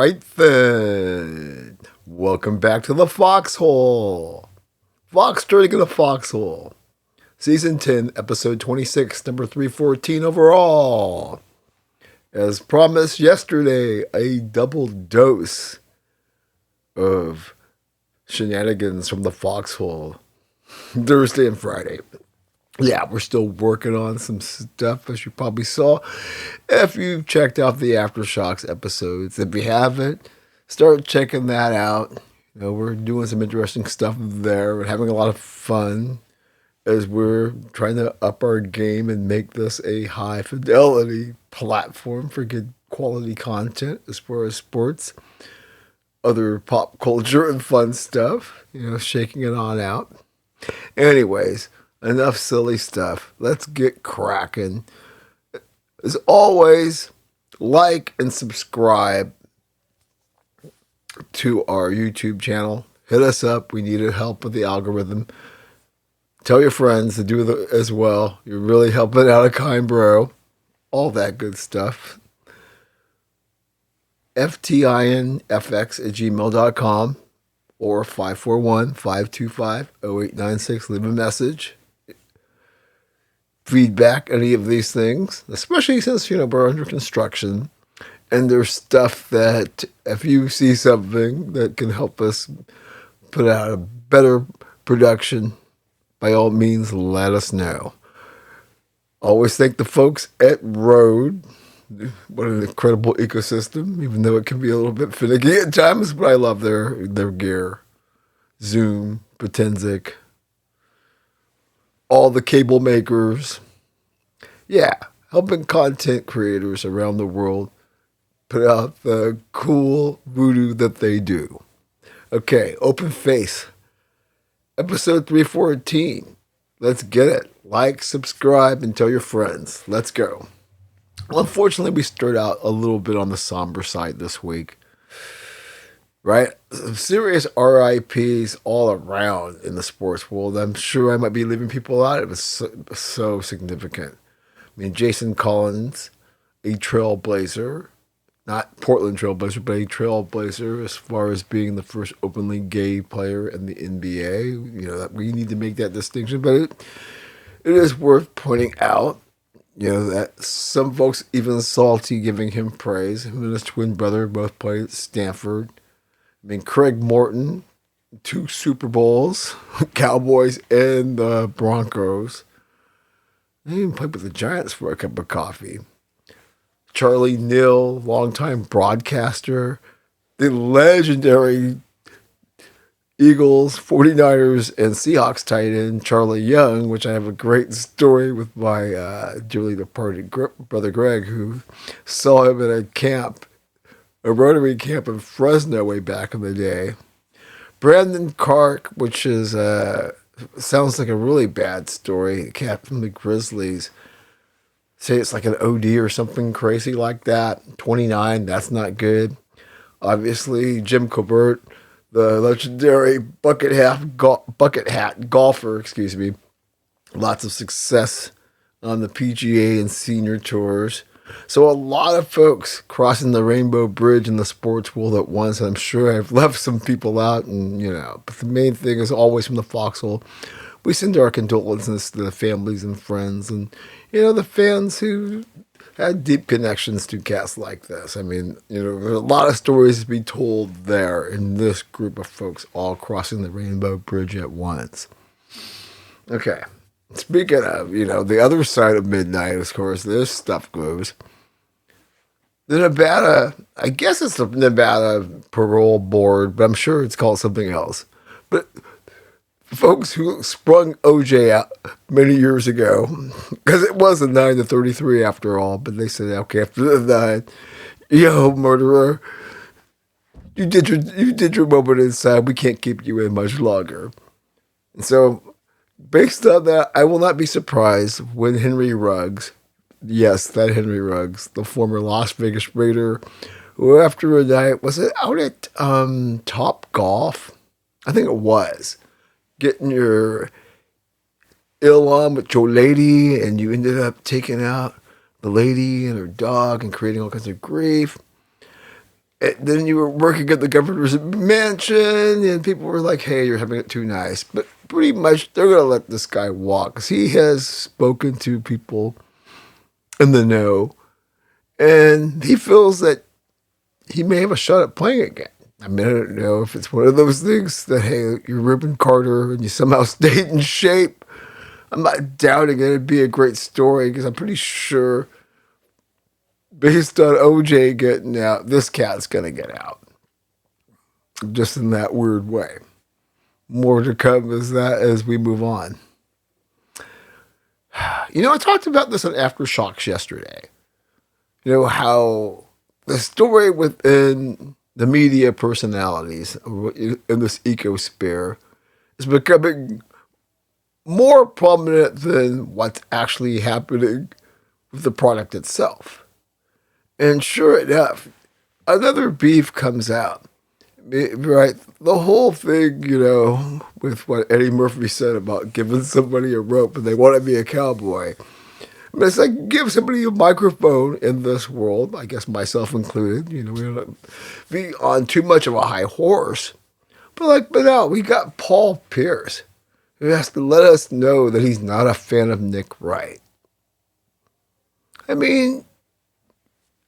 Right then. Welcome back to the Foxhole. Foxtrotting in the Foxhole. Season 10, episode 26, number 314 overall. As promised yesterday, a double dose of shenanigans from the Foxhole. Thursday and Friday. Yeah, we're still working on some stuff, as you probably saw. If you checked out the Aftershocks episodes, if you haven't, start checking that out. You know, we're doing some interesting stuff there. We're having a lot of fun as we're trying to up our game and make this a high fidelity platform for good quality content as far as sports, other pop culture and fun stuff, shaking it on out. Anyways, enough silly stuff. Let's get cracking. As always, like and subscribe to our YouTube channel. Hit us up. We need help with the algorithm. Tell your friends to do it as well. You're really helping out a kind bro. All that good stuff. FTINFX@gmail.com or 541-525-0896. Leave a message. Feedback, any of these things, especially since, we're under construction. And there's stuff that if you see something that can help us put out a better production, by all means, let us know. Always thank the folks at Rode. What an incredible ecosystem, even though it can be a little bit finicky at times, but I love their gear. Zoom, Potenzic, all the cable makers. Yeah, helping content creators around the world put out the cool voodoo that they do. Okay, Open Face, episode 314. Let's get it. Like, subscribe, and tell your friends. Let's go. Well, unfortunately, we started out a little bit on the somber side this week. Right? Some serious RIPs all around in the sports world. I'm sure I might be leaving people out. It was so significant. I mean, Jason Collins, a trailblazer, not Portland trailblazer, but a trailblazer as far as being the first openly gay player in the NBA. That we need to make that distinction, but it is worth pointing out, that some folks even salty giving him praise. Him and his twin brother both played at Stanford. I mean, Craig Morton, 2 Super Bowls, Cowboys and the Broncos. He even played with the Giants for a cup of coffee. Charlie Neal, longtime broadcaster. The legendary Eagles, 49ers, and Seahawks tight end, Charlie Young, which I have a great story with my dearly departed brother Greg, who saw him at a Rotary camp in Fresno way back in the day. Brandon Kark, which is sounds like a really bad story. Captain the Grizzlies. Say it's like an OD or something crazy like that. 29, that's not good. Obviously, Jim Colbert, the legendary bucket hat golfer, Lots of success on the PGA and senior tours. So a lot of folks crossing the Rainbow Bridge in the sports world at once. I'm sure I've left some people out, and but the main thing is always from the Foxhole. We send our condolences to the families and friends, and the fans who had deep connections to cats like this. I mean, there's a lot of stories to be told there in this group of folks all crossing the Rainbow Bridge at once. Okay. Speaking of, the other side of midnight, as far as this stuff goes, the Nevada, I guess it's the Nevada Parole Board, but I'm sure it's called something else. But folks who sprung OJ out many years ago, because it was a 9-33 after all, but they said, okay, after the 9, murderer, you did your moment inside. We can't keep you in much longer. And so, based on that, I will not be surprised when Henry Ruggs, yes, that Henry Ruggs, the former Las Vegas Raider, who after a night, was it out at Top Golf? I think it was. Getting your ill on with your lady, and you ended up taking out the lady and her dog and creating all kinds of grief. And then you were working at the governor's mansion, and people were like, hey, you're having it too nice. But pretty much they're going to let this guy walk because he has spoken to people in the know, and he feels that he may have a shot at playing again. I mean, I don't know if it's one of those things that, hey, you're Reuben Carter and you somehow stayed in shape. I'm not doubting it. It'd be a great story because I'm pretty sure, based on OJ getting out, this cat's going to get out. Just in that weird way. More to come as we move on. You know, I talked about this on Aftershocks yesterday. You know, how the story within the media personalities in this ecosphere is becoming more prominent than what's actually happening with the product itself. And sure enough, another beef comes out. Right, the whole thing, you know, with what Eddie Murphy said about giving somebody a rope and they want to be a cowboy. I mean, it's like give somebody a microphone in this world, I guess myself included. You know, we don't be on too much of a high horse. But no, we got Paul Pierce, who has to let us know that he's not a fan of Nick Wright. I mean,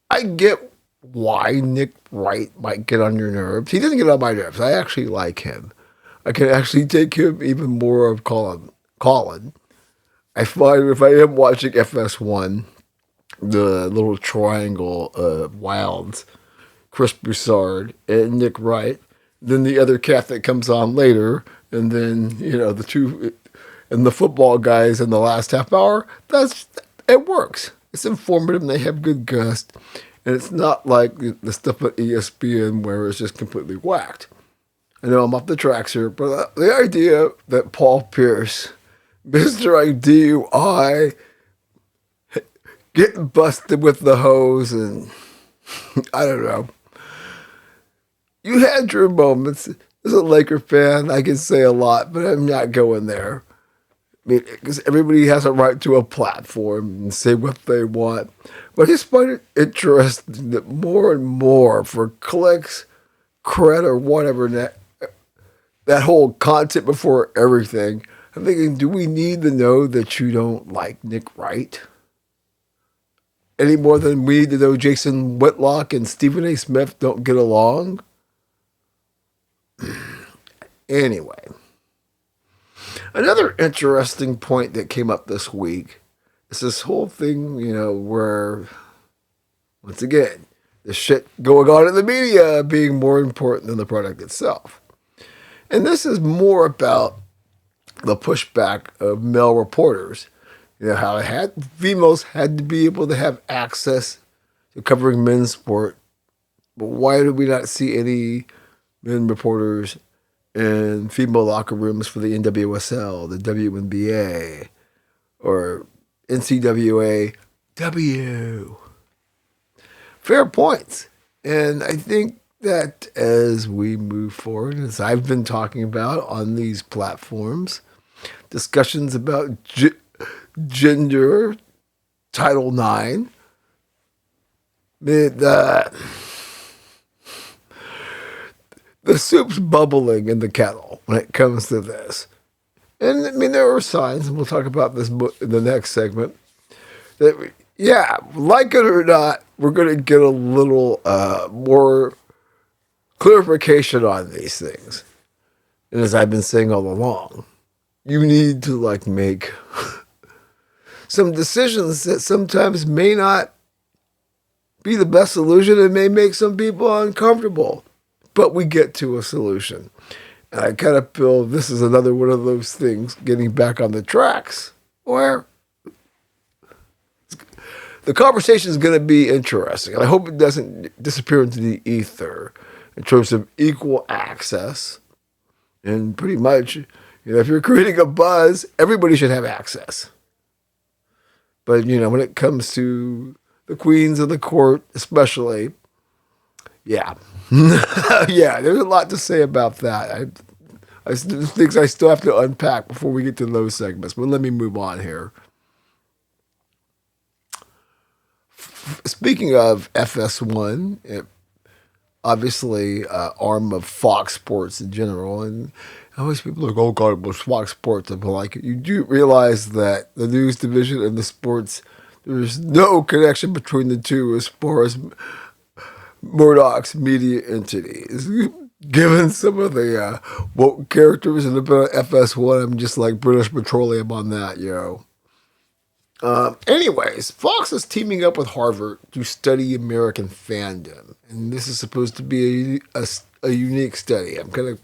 I get why Nick Wright might get on your nerves. He doesn't get on my nerves. I actually like him. I can actually take him even more of Colin. I find if I am watching FS1, the little triangle of Wilds, Chris Broussard, and Nick Wright, then the other cat that comes on later, and then, you know, the two, and the football guys in the last half hour, it works. It's informative and they have good gust. And it's not like the stuff at ESPN where it's just completely whacked. I know I'm off the tracks here, but the idea that Paul Pierce, Mr. DUI, getting busted with the hose and I don't know. You had your moments. As a Laker fan, I can say a lot, but I'm not going there. I mean, because everybody has a right to a platform and say what they want. But I just find it interesting that more and more for clicks, cred, or whatever, that whole content before everything, I'm thinking, do we need to know that you don't like Nick Wright? Any more than we need to know Jason Whitlock and Stephen A. Smith don't get along? Anyway. Another interesting point that came up this week is this whole thing, you know, where, once again, the shit going on in the media being more important than the product itself. And this is more about the pushback of male reporters. You know, how females had to be able to have access to covering men's sport. But why do we not see any men reporters in female locker rooms for the NWSL, the WNBA, or NCAA W? Fair points. And I think that as we move forward, as I've been talking about on these platforms, discussions about gender, Title IX, the soup's bubbling in the kettle when it comes to this. And I mean, there are signs, and we'll talk about this in the next segment, that, yeah, like it or not, we're going to get a little more clarification on these things. And as I've been saying all along, you need to make some decisions that sometimes may not be the best solution and may make some people uncomfortable. But we get to a solution. And I kind of feel this is another one of those things, getting back on the tracks, where the conversation is going to be interesting. And I hope it doesn't disappear into the ether in terms of equal access. And pretty much, you know, if you're creating a buzz, everybody should have access. But, you know, when it comes to the queens of the court, especially, yeah. Yeah, there's a lot to say about that. Things I still have to unpack before we get to those segments. But let me move on here. Speaking of FS1, obviously arm of Fox Sports in general. And always people are like, oh God, it was Fox Sports. I'm like, you do realize that the news division and the sports, there's no connection between the two as far as Murdoch's media entities. Given some of the woke characters in the bit of FS1, I'm just like British Petroleum on that, yo. Anyways, Fox is teaming up with Harvard to study American fandom. And this is supposed to be a unique study. I'm kind of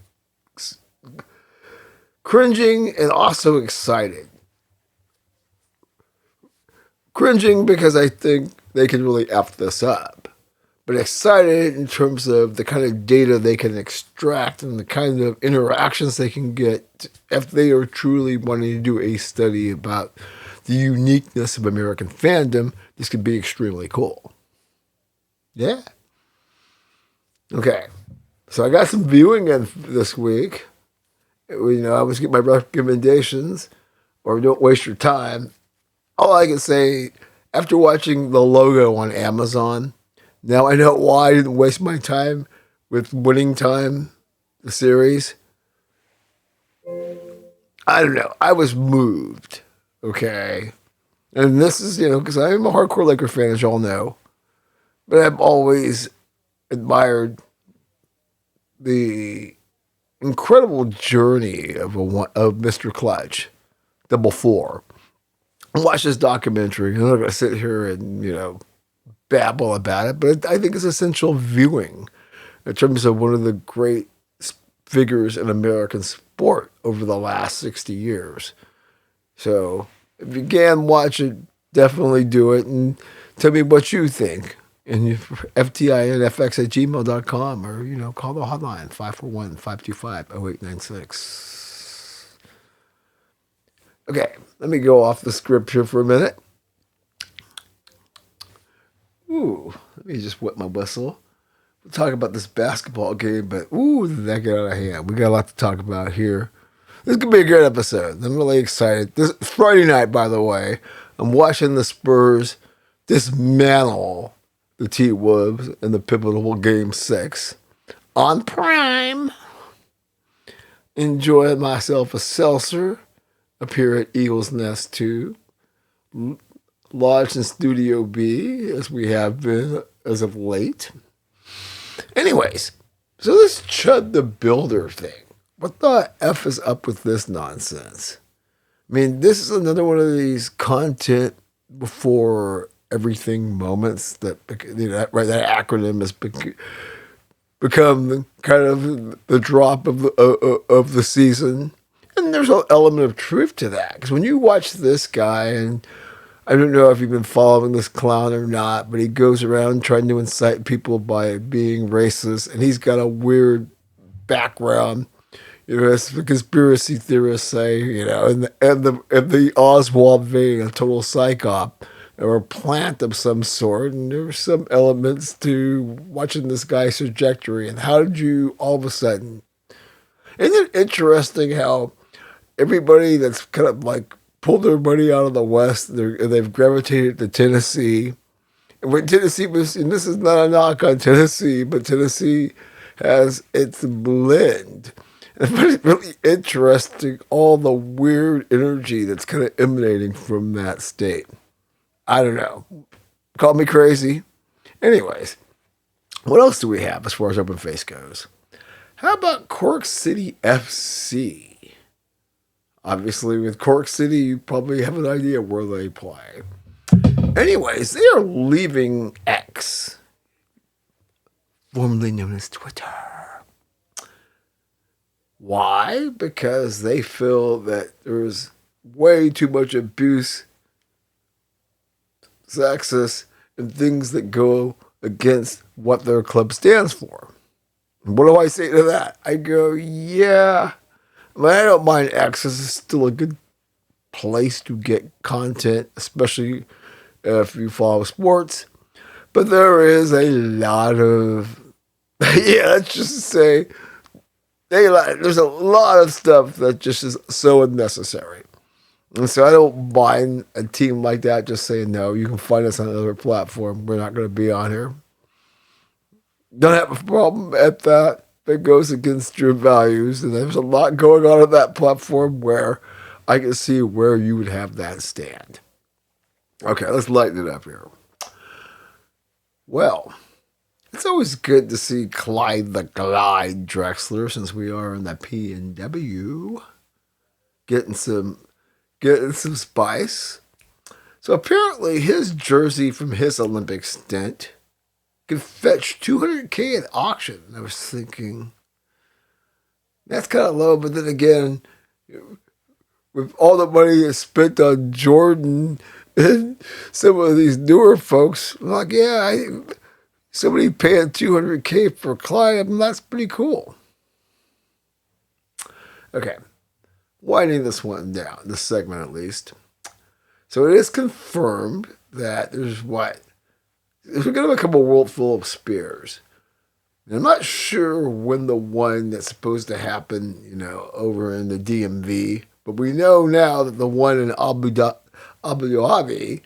cringing and also excited. Cringing because I think they can really F this up. But excited in terms of the kind of data they can extract and the kind of interactions they can get if they are truly wanting to do a study about the uniqueness of American fandom. This could be extremely cool. Yeah. Okay. So I got some viewing in this week. I always get my recommendations, or don't waste your time. All I can say, after watching the logo on Amazon, now I know why I didn't waste my time with Winning Time, the series. I don't know. I was moved. Okay. And this is, because I'm a hardcore Laker fan, as y'all know. But I've always admired the incredible journey of Mr. Clutch, Double Four. Watch this documentary. I'm not going to sit here and, babble about it, but I think it's essential viewing in terms of one of the great figures in American sport over the last 60 years. So if you can watch it, definitely do it and tell me what you think. And FTINFX@gmail.com, or, call the hotline, 541-525-0896. Okay, let me go off the script here for a minute. Ooh, let me just wet my whistle. We'll talk about this basketball game, but did that get out of hand? We got a lot to talk about here. This could be a good episode. I'm really excited. This Friday night, by the way, I'm watching the Spurs dismantle the T-Wolves in the pivotal Game 6 on Prime. Enjoying myself a seltzer up here at Eagles Nest 2. Lodged in Studio B, as we have been as of late. Anyways, so this Chud the Builder thing. What the F is up with this nonsense? I mean, this is another one of these content before everything moments that, that acronym has become kind of the drop of the season. And there's an element of truth to that. Because when you watch this guy, and I don't know if you've been following this clown or not, but he goes around trying to incite people by being racist, and he's got a weird background. As the conspiracy theorists say, and the Oswald being a total psyop or a plant of some sort, and there were some elements to watching this guy's trajectory. And how did you all of a sudden? Isn't it interesting how everybody that's kind of like pulled their money out of the West, they've gravitated to Tennessee. And when Tennessee was, and this is not a knock on Tennessee, but Tennessee has its blend. And it's really interesting, all the weird energy that's kind of emanating from that state. I don't know. Call me crazy. Anyways, what else do we have as far as open face goes? How about Cork City FC? Obviously, with Cork City, you probably have an idea where they play. Anyways, they are leaving X, formerly known as Twitter. Why? Because they feel that there's way too much abuse, sexist, and things that go against what their club stands for. And what do I say to that? I go, yeah. I don't mind X. This is still a good place to get content, especially if you follow sports. But there is a lot of, let's just say, there's a lot of stuff that just is so unnecessary. And so I don't mind a team like that just saying, no, you can find us on another platform. We're not going to be on here. don't have a problem at that. That goes against your values, and there's a lot going on that platform where I can see where you would have that stand. Okay, let's lighten it up here. Well, it's always good to see Clyde the Glide Drexler, since we are in the P&W, getting some spice. So apparently his jersey from his Olympic stint could fetch $200K at auction. I was thinking, that's kind of low, but then again, with all the money that's spent on Jordan and some of these newer folks, I'm like, yeah, somebody paying $200K for Clyde, that's pretty cool. Okay, winding this one down, this segment at least. So it is confirmed that there's going to become a world full of spears. And I'm not sure when the one that's supposed to happen, over in the DMV, but we know now that the one in Abu Dhabi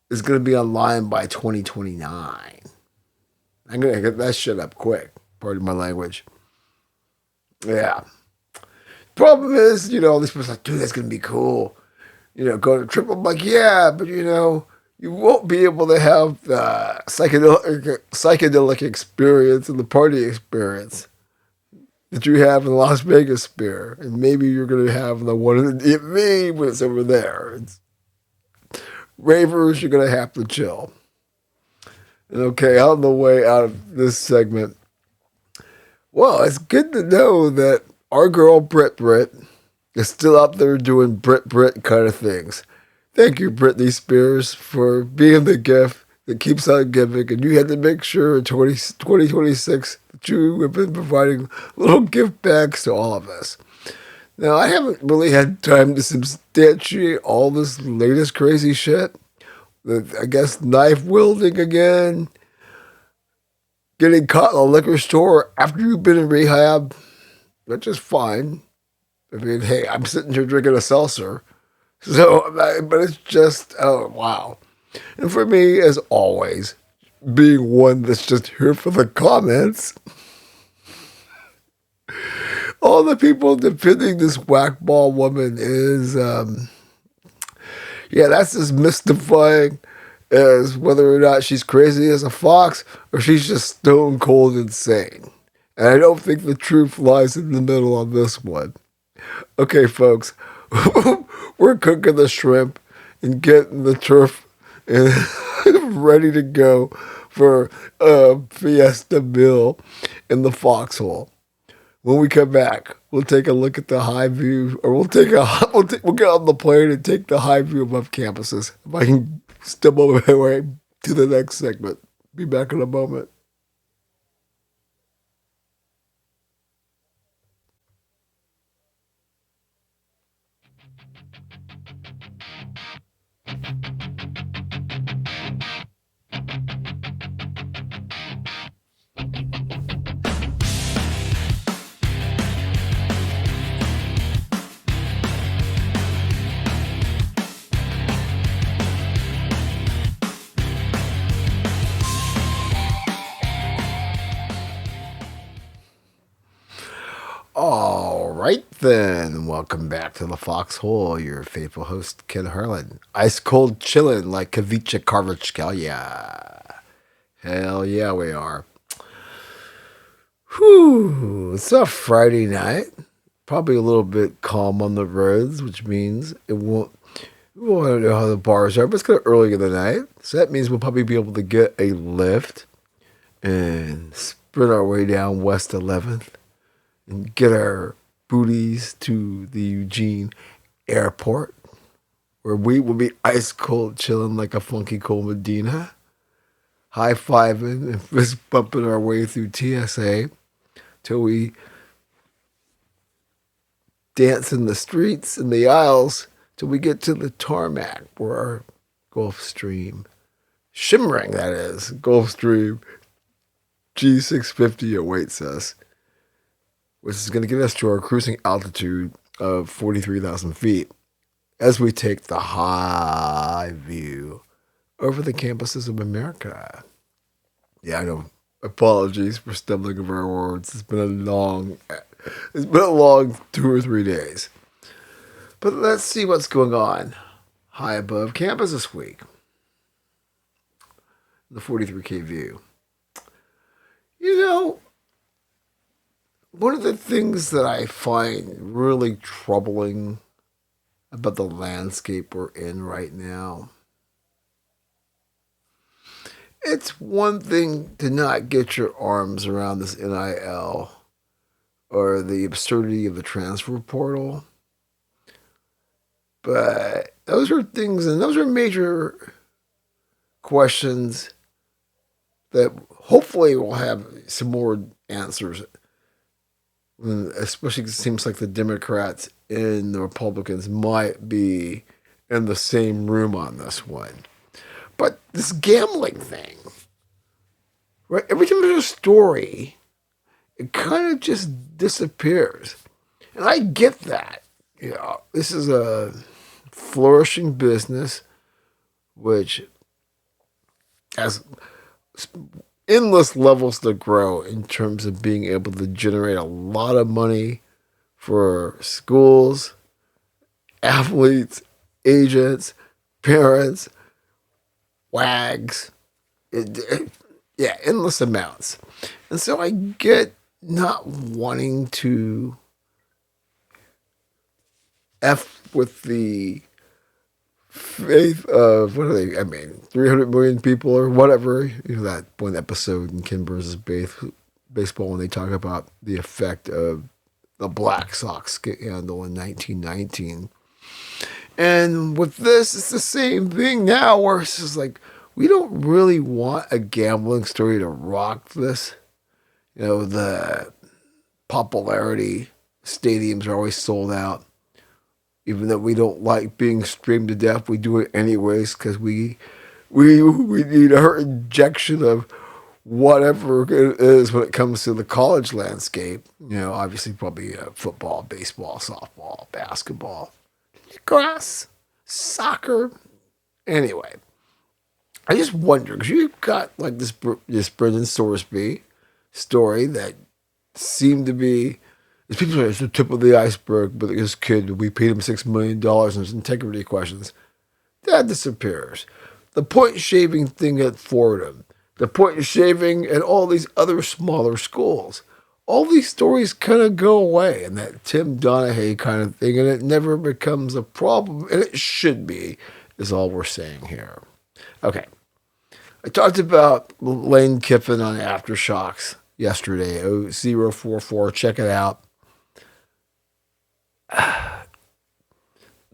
is going to be online by 2029. I'm going to get that shit up quick. Pardon my language. Yeah. Problem is, all these people are like, dude, that's going to be cool. Go to trip. I'm like, yeah, but you won't be able to have the psychedelic experience and the party experience that you have in the Las Vegas Spear. And maybe you're going to have the one in the DMV when it's over there. Ravers, you're going to have to chill. And okay, on the way out of this segment, well, it's good to know that our girl Brit is still out there doing Brit kind of things. Thank you, Britney Spears, for being the gift that keeps on giving. And you had to make sure in 2026 that you have been providing little gift bags to all of us. Now, I haven't really had time to substantiate all this latest crazy shit. I guess knife wielding again, getting caught in a liquor store after you've been in rehab, which is fine. I mean, hey, I'm sitting here drinking a seltzer. So, but it's just, oh, wow. And for me, as always, being one that's just here for the comments, all the people defending this whackball woman is, that's as mystifying as whether or not she's crazy as a fox or she's just stone cold insane. And I don't think the truth lies in the middle on this one. Okay, folks, we're cooking the shrimp and getting the turf ready to go for a fiesta meal in the Foxhole. When we come back, we'll take a look at the high view, or we'll get on the plane and take the high view above campuses. If I can stumble my way to the next segment. Be back in a moment. All right, then. Welcome back to the Foxhole. Your faithful host, Ken Harlan. Ice cold chillin' like Kavicha Karvachkalia. Hell yeah, we are. Whew. It's a Friday night. Probably a little bit calm on the roads, which means we won't know how the bars are, but it's kind of early in the night. So that means we'll probably be able to get a lift and sprint our way down West 11th. And get our booties to the Eugene airport, where we will be ice cold chilling like a funky cold Medina, high-fiving and fist bumping our way through TSA till we dance in the streets and the aisles till we get to the tarmac where our Gulfstream, shimmering that is, Gulfstream G650 awaits us, which is going to get us to our cruising altitude of 43,000 feet as we take the high view over the campuses of America. Yeah, I know Apologies for stumbling over our words. It's been a long 2 or 3 days. But let's see what's going on high above campus this week. The 43K view. You know, one of the things that I find really troubling about the landscape we're in right now, it's one thing to not get your arms around this NIL or the absurdity of the transfer portal. But those are things, and those are major questions that hopefully will have some more answers. Especially, it seems like the Democrats and the Republicans might be in the same room on this one. But this gambling thing, right? Every time there's a story, it kind of just disappears. And I get that. You know, this is a flourishing business which has endless levels to grow in terms of being able to generate a lot of money for schools, athletes, agents, parents, wags, endless amounts. And so I get not wanting to F with the faith of, 300 million people or whatever. You know, that one episode in Ken Burns' Baseball when they talk about the effect of the Black Sox scandal in 1919. And with this, it's the same thing now where it's just like, we don't really want a gambling story to rock this. You know, the popularity, stadiums are always sold out. Even though we don't like being streamed to death, we do it anyways because we need our injection of whatever it is when it comes to the college landscape. You know, obviously probably football, baseball, softball, basketball, grass, soccer. Anyway, I just wonder because you've got like this Brendan Sorsby story that seemed to be. People say it's the tip of the iceberg, but this kid, we paid him $6 million and there's integrity questions. That disappears. The point shaving thing at Fordham, the point shaving at all these other smaller schools, all these stories kind of go away, and that Tim Donaghy kind of thing, and it never becomes a problem, and it should be, is all we're saying here. Okay. I talked about Lane Kiffin on Aftershocks yesterday, 044, check it out.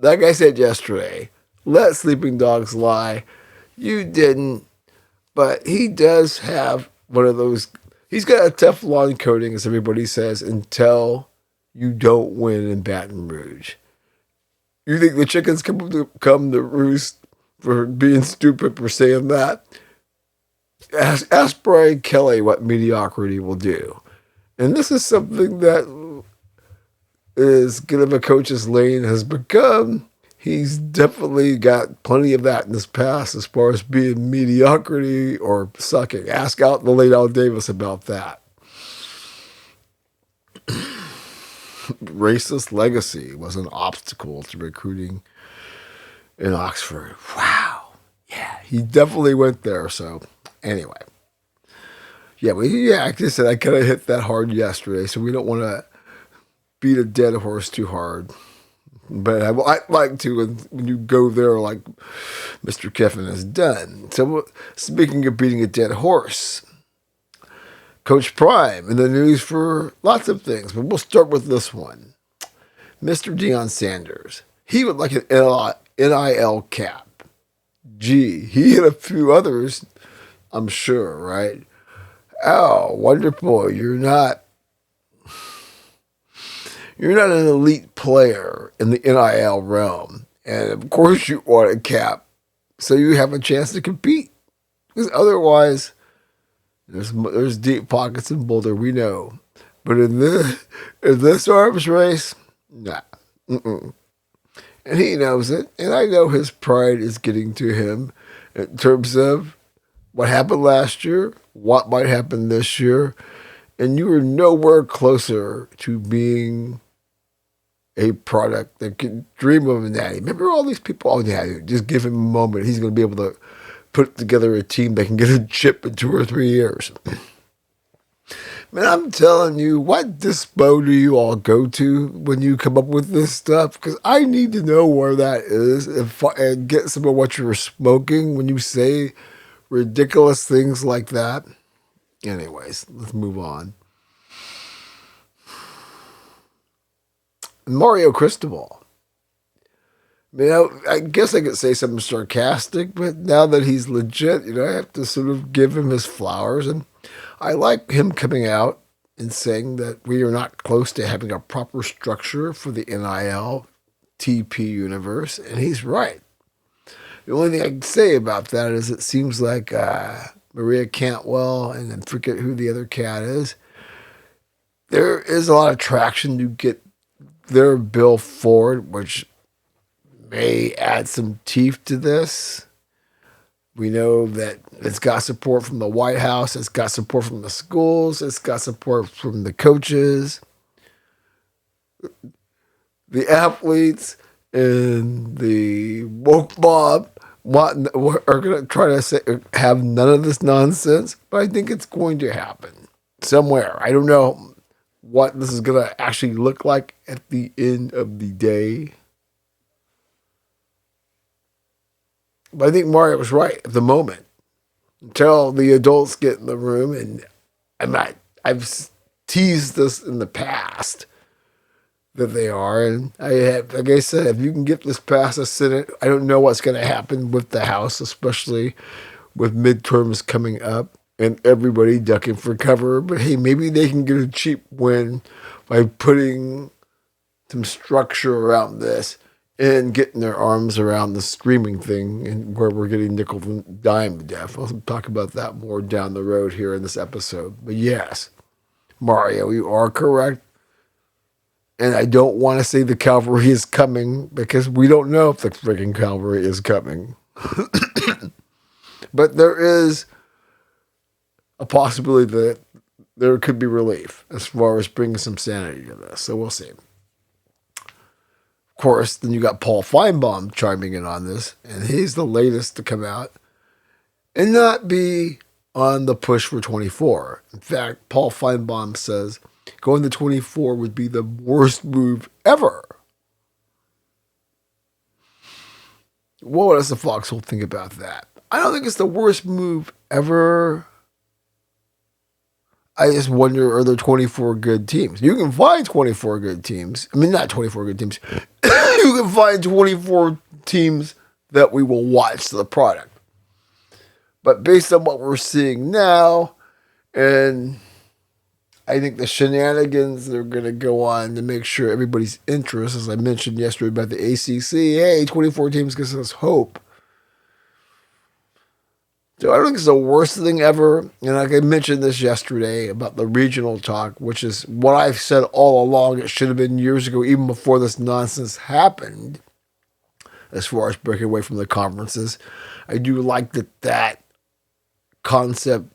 Like I said yesterday, let sleeping dogs lie. You didn't, but he does have one of those. He's got a Teflon coating, as everybody says, until you don't win in Baton Rouge. You think the chickens come to roost for being stupid for saying that? Ask Brian Kelly what mediocrity will do. And this is something that as good of a coach as Lane has become, he's definitely got plenty of that in his past as far as being mediocrity or sucking. Ask out the late Al Davis about that. Racist legacy was an obstacle to recruiting in Oxford. Wow. Yeah, he definitely went there. So anyway. Like I said, I kind of hit that hard yesterday, so we don't want to beat a dead horse too hard. But I like to when you go there like Mr. Kiffin has done. So speaking of beating a dead horse, Coach Prime in the news for lots of things, but we'll start with this one. Mr. Deion Sanders. He would like an NIL cap. Gee, he and a few others, I'm sure, right? Oh, wonderful. You're not an elite player in the NIL realm. And of course you want a cap so you have a chance to compete. Because otherwise, there's deep pockets in Boulder, we know. But in this arms race, nah. Mm-mm. And he knows it. And I know his pride is getting to him in terms of what happened last year, what might happen this year, and you are nowhere closer to being a product that can dream of a natty. Remember all these people? Oh, yeah, just give him a moment. He's going to be able to put together a team that can get a chip in 2 or 3 years. Man, I'm telling you, what dispo do you all go to when you come up with this stuff? Because I need to know where that is and get some of what you're smoking when you say ridiculous things like that. Anyways, let's move on. Mario Cristobal. I guess I could say something sarcastic, but now that he's legit, I have to sort of give him his flowers. And I like him coming out and saying that we are not close to having a proper structure for the NIL TP universe. And he's right. The only thing I can say about that is it seems like Maria Cantwell, and then forget who the other cat is, there is a lot of traction to get their bill forward, which may add some teeth to this. We know that it's got support from the White House, it's got support from the schools, it's got support from the coaches, the athletes, and the woke mob are going to try to have none of this nonsense, but I think it's going to happen somewhere. I don't know what this is going to actually look like at the end of the day. But I think Mario was right at the moment. Until the adults get in the room, and I've teased this in the past that they are, and like I said, if you can get this past the Senate, I don't know what's going to happen with the House, especially with midterms coming up and everybody ducking for cover. But hey, maybe they can get a cheap win by putting some structure around this and getting their arms around the streaming thing, and where we're getting nickel and dime to death. I'll talk about that more down the road here in this episode. But yes, Mario, you are correct. And I don't want to say the cavalry is coming, because we don't know if the freaking cavalry is coming. But there is a possibility that there could be relief as far as bringing some sanity to this. So we'll see. Of course, then you got Paul Feinbaum chiming in on this, and he's the latest to come out and not be on the push for 24. In fact, Paul Feinbaum says going to 24 would be the worst move ever. What does the Foxhole think about that? I don't think it's the worst move ever. I just wonder, are there 24 good teams? You can find 24 good teams. I mean, not 24 good teams. You can find 24 teams that we will watch the product. But based on what we're seeing now, and I think the shenanigans that are going to go on to make sure everybody's interest, as I mentioned yesterday about the ACC, hey, 24 teams gives us hope. So I don't think it's the worst thing ever. And like I mentioned this yesterday about the regional talk, which is what I've said all along. It should have been years ago, even before this nonsense happened, as far as breaking away from the conferences. I do like that concept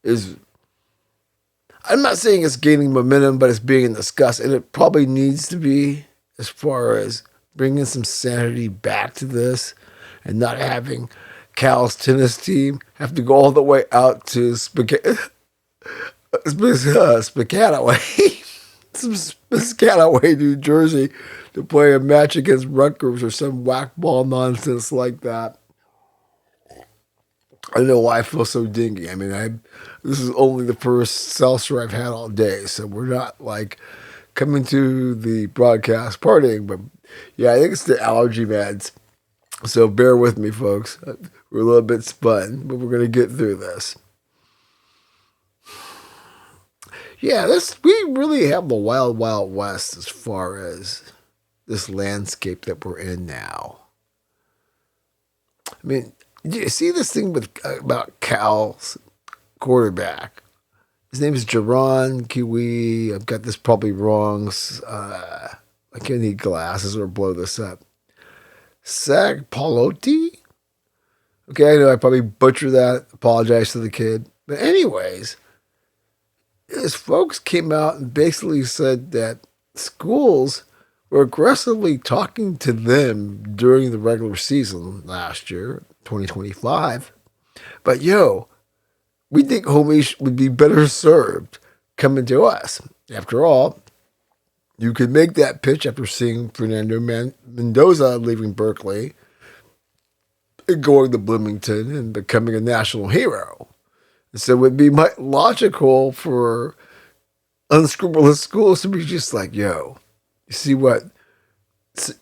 is, I'm not saying it's gaining momentum, but it's being discussed. And it probably needs to be, as far as bringing some sanity back to this and not having Cal's tennis team have to go all the way out to Piscataway, New Jersey, to play a match against Rutgers or some whack-ball nonsense like that. I don't know why I feel so dingy. I mean, this is only the first seltzer I've had all day, so we're not like coming to the broadcast partying. But yeah, I think it's the allergy meds. So bear with me, folks. We're a little bit spun, but we're going to get through this. Yeah, we really have the wild, wild west as far as this landscape that we're in now. I mean, you see this thing about Cal's quarterback? His name is Jaron Kiwi. I've got this probably wrong. I can't need glasses or blow this up. Sagpalotti? Okay, I know I probably butchered that. Apologize to the kid. But anyways, his folks came out and basically said that schools were aggressively talking to them during the regular season last year, 2025. But we think homies would be better served coming to us. After all, you could make that pitch after seeing Fernando Mendoza leaving Berkeley and going to Bloomington and becoming a national hero. So it would be logical for unscrupulous schools to be just like, you see what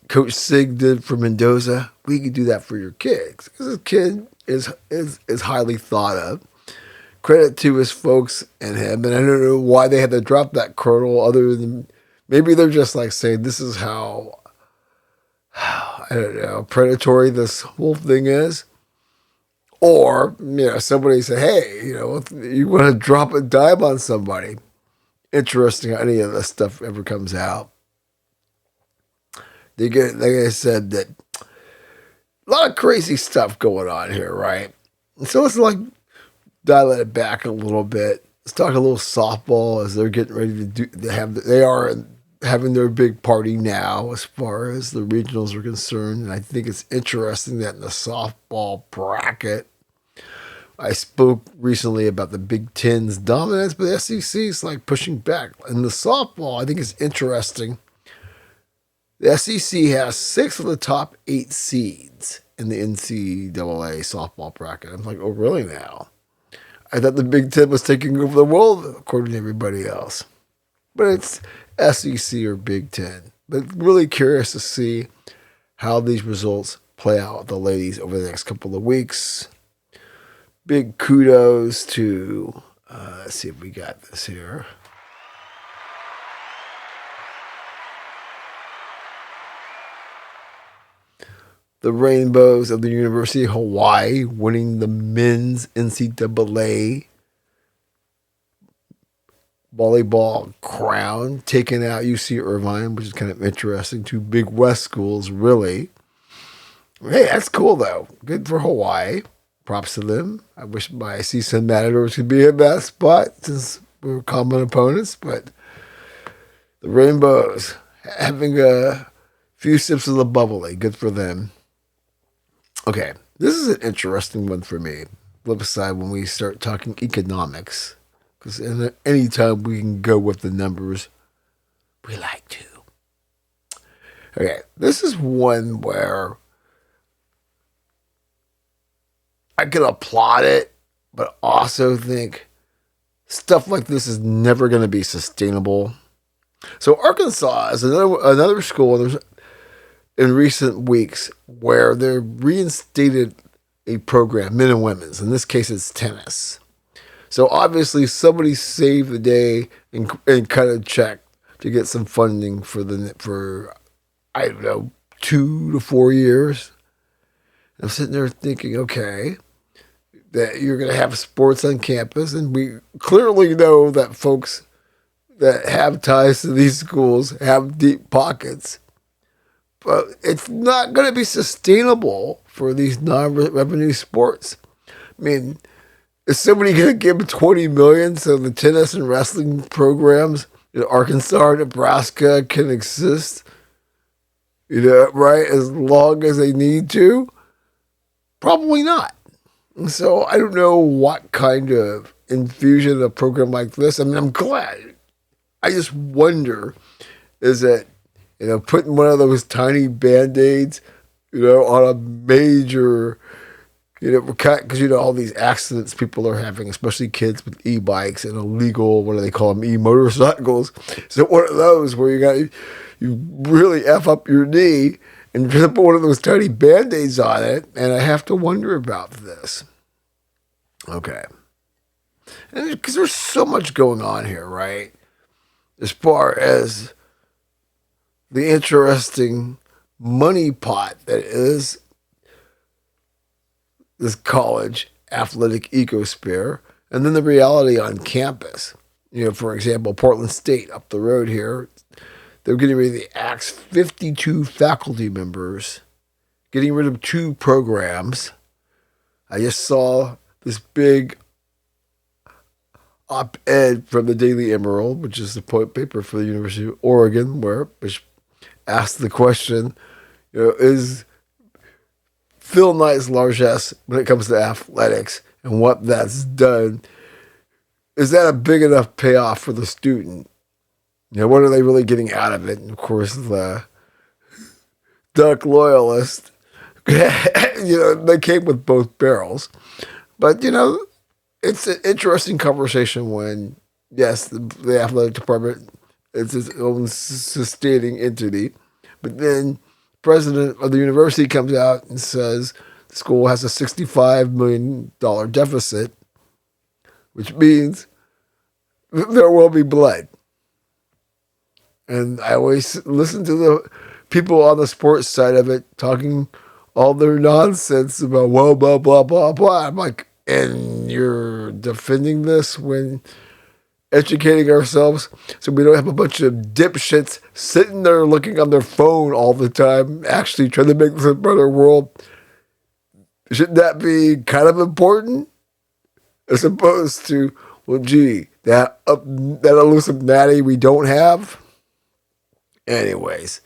Coach Sig did for Mendoza? We could do that for your kids. Because this kid is highly thought of. Credit to his folks and him. And I don't know why they had to drop that kernel other than maybe they're just like saying this is how, I don't know, predatory this whole thing is. Or, somebody say, hey, you want to drop a dime on somebody. Interesting how any of this stuff ever comes out. Like I said, that a lot of crazy stuff going on here, right? And so let's dial it back a little bit. Let's talk a little softball as they're getting ready they are having their big party now as far as the regionals are concerned. And I think it's interesting that in the softball bracket, I spoke recently about the Big Ten's dominance, but the SEC is pushing back. In the softball, I think it's interesting. The SEC has 6 of the top 8 seeds in the NCAA softball bracket. I'm like, oh, really now? I thought the Big Ten was taking over the world, according to everybody else. But it's SEC or Big Ten. But really curious to see how these results play out with the ladies over the next couple of weeks. Big kudos to, let's see if we got this here. The Rainbows of the University of Hawaii winning the men's NCAA volleyball crown, taking out UC Irvine, which is kind of interesting. 2 Big West schools, really. Hey, that's cool, though. Good for Hawaii. Props to them. I wish my Season Matadors could be in that spot since we're common opponents, but the Rainbows having a few sips of the bubbly. Good for them. Okay, this is an interesting one for me. Flip side when we start talking economics, because anytime we can go with the numbers, we like to. Okay, this is one where I can applaud it, but also think stuff like this is never going to be sustainable. So Arkansas is another school in recent weeks where they reinstated a program, men and women's. In this case, it's tennis. So obviously somebody saved the day and cut a check to get some funding for I don't know, 2 to 4 years. And I'm sitting there thinking, okay, that you're going to have sports on campus, and we clearly know that folks that have ties to these schools have deep pockets. But it's not going to be sustainable for these non-revenue sports. I mean, is somebody going to give them $20 million so the tennis and wrestling programs in Arkansas or Nebraska can exist? Right? As long as they need to? Probably not. So I don't know what kind of infusion of a program like this. I mean, I'm glad. I just wonder, is it, putting one of those tiny Band-Aids, on a major, because, all these accidents people are having, especially kids with e-bikes and illegal, what do they call them, e-motorcycles. So one of those where you really F up your knee and just put one of those tiny Band-Aids on it, and I have to wonder about this. Okay. And because there's so much going on here, right? As far as the interesting money pot that is this college athletic ecosphere, and then the reality on campus. For example, Portland State up the road here, they're getting ready to axe 52 faculty members, getting rid of 2 programs. I just saw this big op-ed from the Daily Emerald, which is the paper for the University of Oregon, which asked the question, is Phil Knight's largesse when it comes to athletics and what that's done, is that a big enough payoff for the student? What are they really getting out of it? And of course, the Duck loyalist, they came with both barrels. But, it's an interesting conversation when, yes, the athletic department is its own sustaining entity, but then the president of the university comes out and says the school has a $65 million deficit, which means there will be blood. And I always listen to the people on the sports side of it talking all their nonsense about, well, blah, blah, blah, blah. I'm like, and you're defending this when educating ourselves so we don't have a bunch of dipshits sitting there looking on their phone all the time, actually trying to make this a better world. Shouldn't that be kind of important? As opposed to, well, gee, that elusive natty we don't have? Anyways,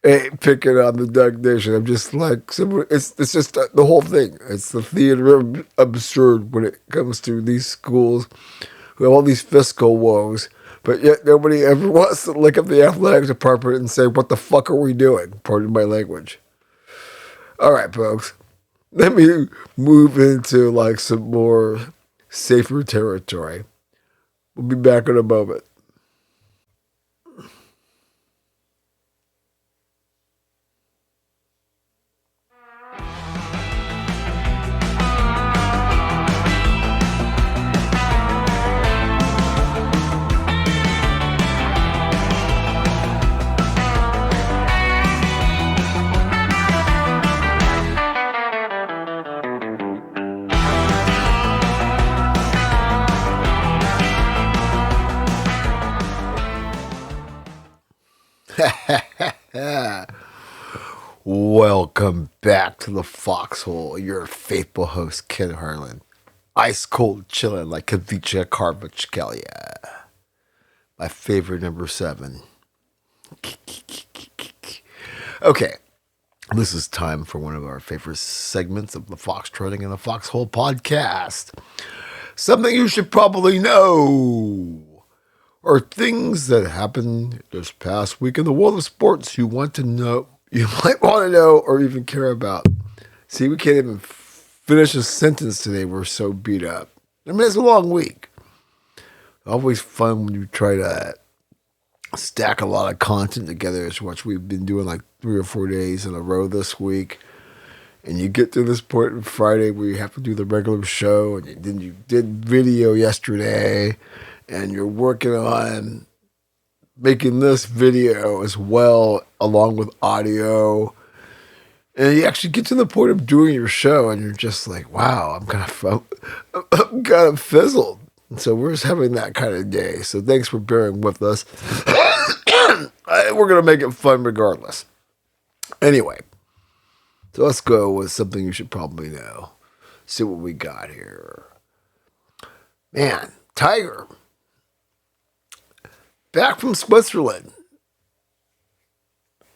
ain't picking on the Doug Nation. I'm just like, it's just the whole thing. It's the theater of absurd when it comes to these schools who have all these fiscal woes, but yet nobody ever wants to look at the athletic department and say, what the fuck are we doing? Pardon my language. All right, folks. Let me move into like some more safer territory. We'll be back in a moment. Welcome back to the Foxhole. Your faithful host, Ken Harlan. Ice cold chilling like Kavicha Kvartskhelia. My favorite number 7. Okay, this is time for one of our favorite segments of the Foxtrotting and the Foxhole podcast. Something you should probably know. Or things that happened this past week in the world of sports you want to know, you might want to know or even care about. See, we can't even finish a sentence today. We're so beat up. I mean, it's a long week. Always fun when you try to stack a lot of content together, as much we've been doing like 3 or 4 days in a row this week. And you get to this point on Friday where you have to do the regular show, and then you did video yesterday, and you're working on making this video as well, along with audio. And you actually get to the point of doing your show, and you're just like, wow, I'm kind of fizzled. And so we're just having that kind of day. So thanks for bearing with us. We're going to make it fun regardless. Anyway, so let's go with something you should probably know. See what we got here. Man, Tiger. Back from Switzerland.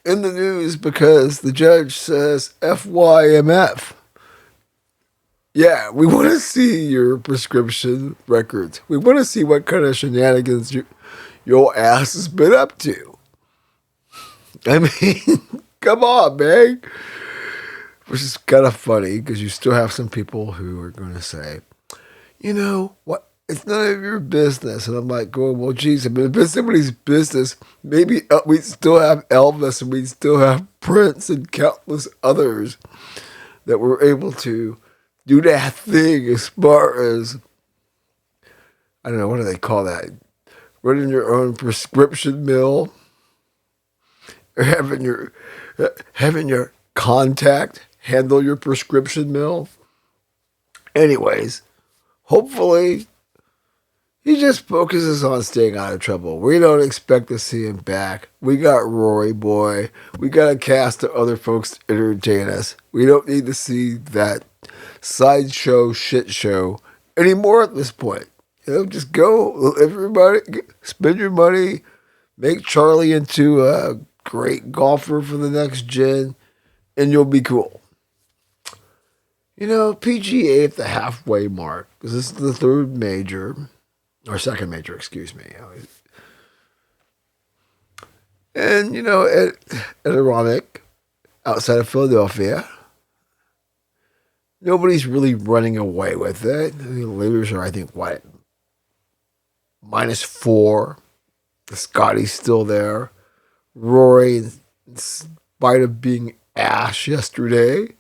In the news because the judge says FYMF. Yeah, we want to see your prescription records. We want to see what kind of shenanigans your ass has been up to. I mean, come on, man. Which is kind of funny because you still have some people who are going to say, you know, what? It's none of your business. And I'm like, going, well, geez, I mean, if it's somebody's business, maybe we'd still have Elvis and we'd still have Prince and countless others that were able to do that thing as far as, I don't know, what do they call that? Running your own prescription mill, or having your contact handle your prescription mill. Anyways, hopefully he just focuses on staying out of trouble. We don't expect to see him back. We got Rory Boy. We got a cast of other folks to entertain us. We don't need to see that sideshow shit show anymore at this point. Just go, everybody, spend your money, make Charlie into a great golfer for the next gen, and you'll be cool. PGA at the halfway mark, because this is the third major, or second major, excuse me. And, at Ironic, outside of Philadelphia, nobody's really running away with it. The leaders are, I think, what? -4. Scotty's still there. Rory, in spite of being ash yesterday,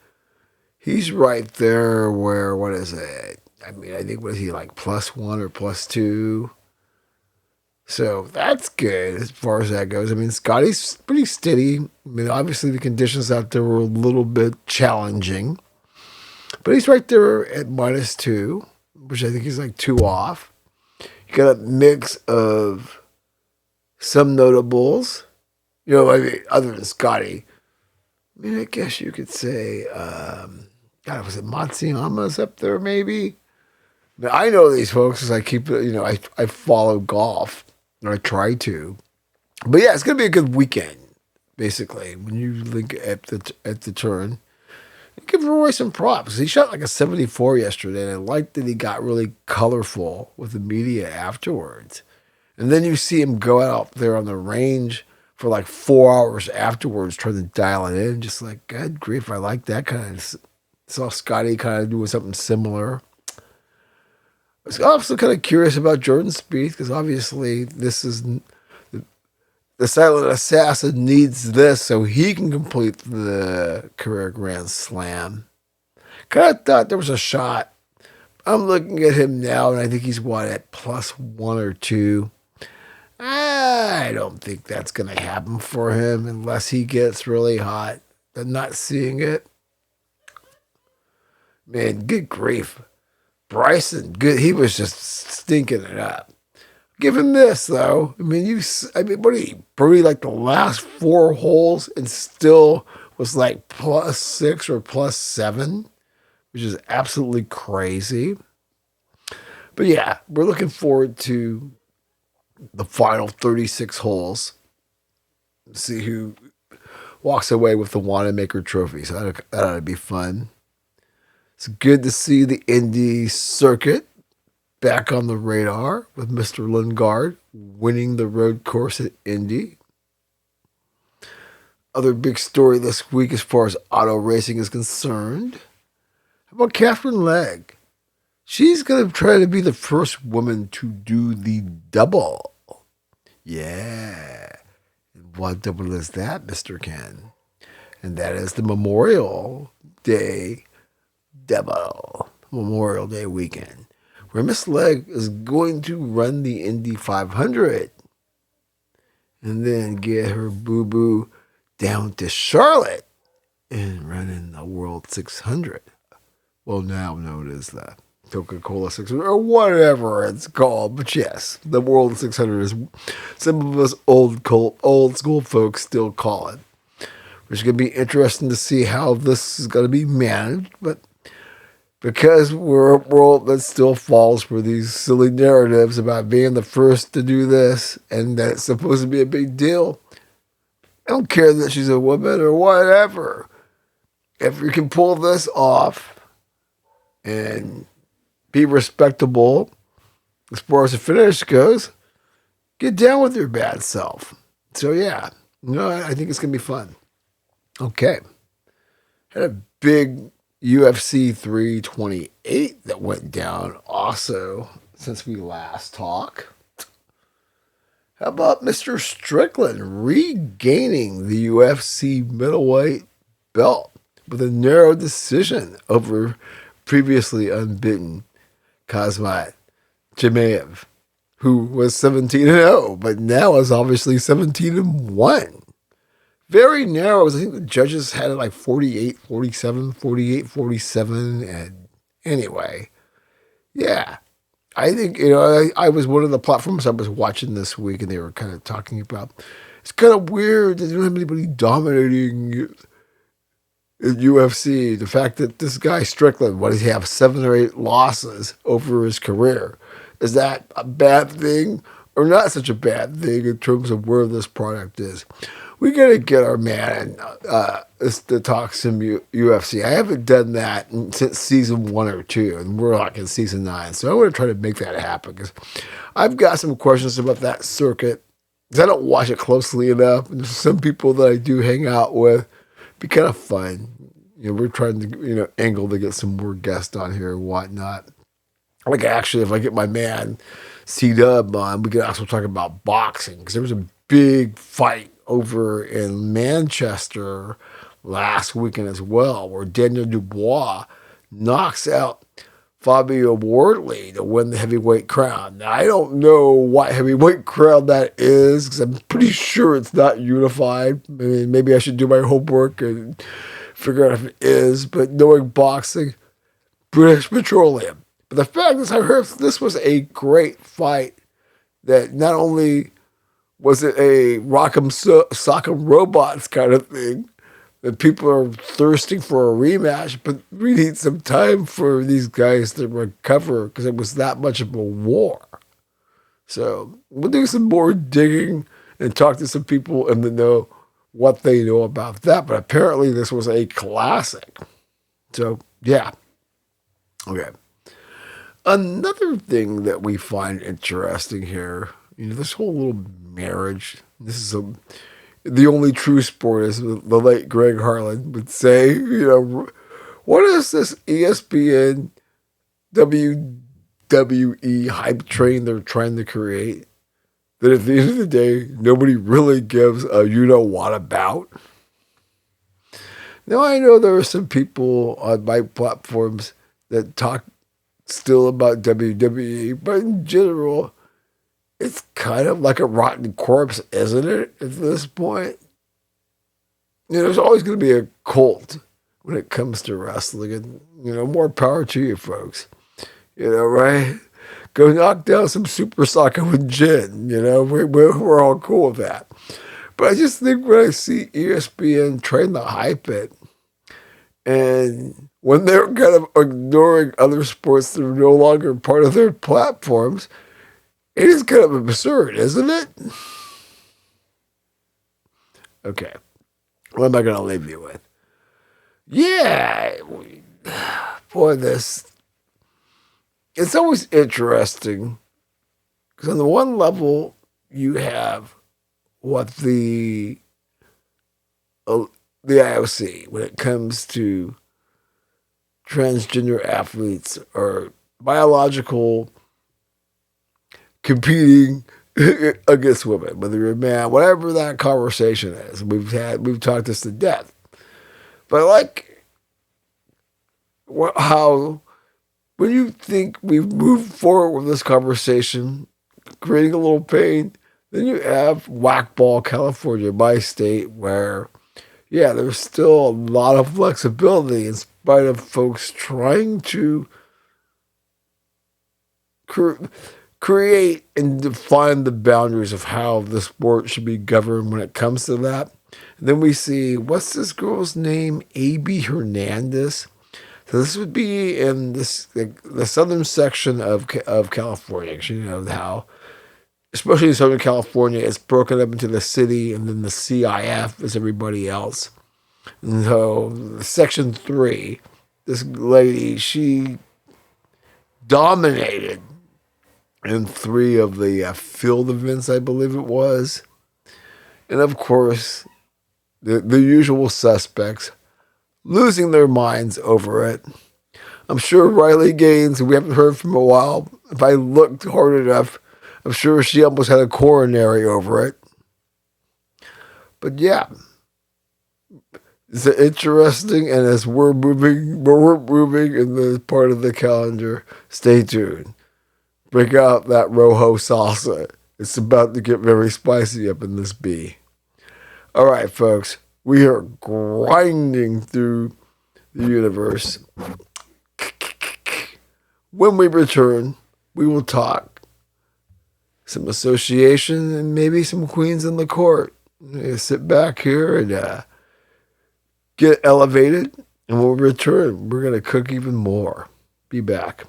he's right there where, what is it? I mean, I think, what is he, like +1 or +2? So that's good as far as that goes. I mean, Scotty's pretty steady. I mean, obviously the conditions out there were a little bit challenging. But he's right there at -2, which I think he's like 2 off. You got a mix of some notables, I mean, other than Scotty. I mean, I guess you could say, God, was it Matsuyama's up there maybe? I mean, I know these folks because I keep, I follow golf, or I try to. But yeah, it's going to be a good weekend, basically, when you look at the turn. Give Roy some props. He shot like a 74 yesterday, and I liked that he got really colorful with the media afterwards. And then you see him go out there on the range for like 4 hours afterwards trying to dial it in. Just like, God grief, I like that kind of. Saw Scotty kind of doing something similar. I was also kind of curious about Jordan Spieth because obviously this is the silent assassin needs this so he can complete the career Grand Slam. Kind of thought there was a shot. I'm looking at him now, and I think he's at +1 or 2. I don't think that's going to happen for him unless he gets really hot. I'm not seeing it. Man, good grief. Bryson, good. He was just stinking it up. Give him this, though. I mean, what did he birdie like the last 4 holes and still was like +6 or +7, which is absolutely crazy. But yeah, we're looking forward to the final 36 holes. See who walks away with the Wanamaker Trophy. So that ought to be fun. It's good to see the Indy circuit back on the radar with Mr. Lundgaard winning the road course at Indy. Other big story this week as far as auto racing is concerned. How about Catherine Legg? She's going to try to be the first woman to do the double. Yeah. And what double is that, Mr. Ken? And that is the Memorial Day double. Memorial Day weekend, where Miss Legg is going to run the Indy 500 and then get her boo-boo down to Charlotte and run in the World 600. Well, now known as the Coca-Cola 600 or whatever it's called. But yes, the World 600 is some of us old school folks still call it. Which is going to be interesting to see how this is going to be managed, but because we're a world that still falls for these silly narratives about being the first to do this and that it's supposed to be a big deal, I don't care that she's a woman or whatever. If you can pull this off and be respectable as far as the finish goes, get down with your bad self. So yeah, I think it's going to be fun. Okay. Had a big UFC 328 that went down also since we last talked. How about Mr. Strickland regaining the UFC middleweight belt with a narrow decision over previously unbeaten Khamzat Chimaev, who was 17-0, but now is obviously 17-1. Very narrow. I think the judges had it like 48-47, 48-47. And anyway, yeah. I think, I was one of the platforms I was watching this week, and they were kind of talking about, it's kind of weird that they don't have anybody dominating in UFC, the fact that this guy Strickland, what does he have, 7 or 8 losses over his career? Is that a bad thing or not such a bad thing in terms of where this product is? We got to get our man to talk some UFC. I haven't done that since season 1 or 2, and we're like in season 9. So I'm going to try to make that happen because I've got some questions about that circuit because I don't watch it closely enough. And there's some people that I do hang out with. Be kind of fun. We're trying to, angle to get some more guests on here and whatnot. Like, actually, if I get my man C-Dub on, we could also talk about boxing because there was a big fight over in Manchester last weekend as well, where Daniel Dubois knocks out Fabio Wardley to win the heavyweight crown. Now, I don't know what heavyweight crown that is because I'm pretty sure it's not unified. I mean, maybe I should do my homework and figure out if it is, but knowing boxing, British Petroleum. But the fact is, I heard this was a great fight that not only was it a rock'em sock'em robots kind of thing, that people are thirsting for a rematch, but we need some time for these guys to recover because it was that much of a war. So we'll do some more digging and talk to some people and to know what they know about that. But apparently this was a classic. So, yeah. Okay. Another thing that we find interesting here, this whole little marriage, this is the only true sport, as the late Greg Harlan would say, what is this ESPN WWE hype train they're trying to create that at the end of the day, nobody really gives a you-know-what about? Now, I know there are some people on my platforms that talk still about WWE, but in general, it's kind of like a rotten corpse, isn't it, at this point? There's always going to be a cult when it comes to wrestling, and, more power to you folks. Right? Go knock down some Super Soccer with Jen, we're all cool with that. But I just think when I see ESPN trying to hype it, and when they're kind of ignoring other sports that are no longer part of their platforms, it is kind of absurd, isn't it? Okay. What am I going to leave you with? Yeah. Boy, it's always interesting because on the one level, you have what the IOC, when it comes to transgender athletes or biological competing against women, whether you're a man, whatever that conversation is. We've talked this to death. But I like how when you think we've moved forward with this conversation, creating a little pain, then you have Whackball, California, my state, where, there's still a lot of flexibility in spite of folks trying to create and define the boundaries of how the sport should be governed when it comes to that. And then we see, what's this girl's name? A.B. Hernandez. So this would be in the southern section of California. How, especially in Southern California, it's broken up into the city and then the CIF is everybody else. And so Section 3, this lady, she dominated in 3 of the field events, I believe it was. And of course, the usual suspects losing their minds over it. I'm sure Riley Gaines, who we haven't heard from a while, if I looked hard enough, I'm sure she almost had a coronary over it. But yeah, it's interesting, and as we're moving in the part of the calendar, stay tuned. Break out that Rojo salsa. It's about to get very spicy up in this bee. All right, folks, we are grinding through the universe. When we return, we will talk some association and maybe some queens in the court. Sit back here and get elevated, and we'll return. We're going to cook even more. Be back.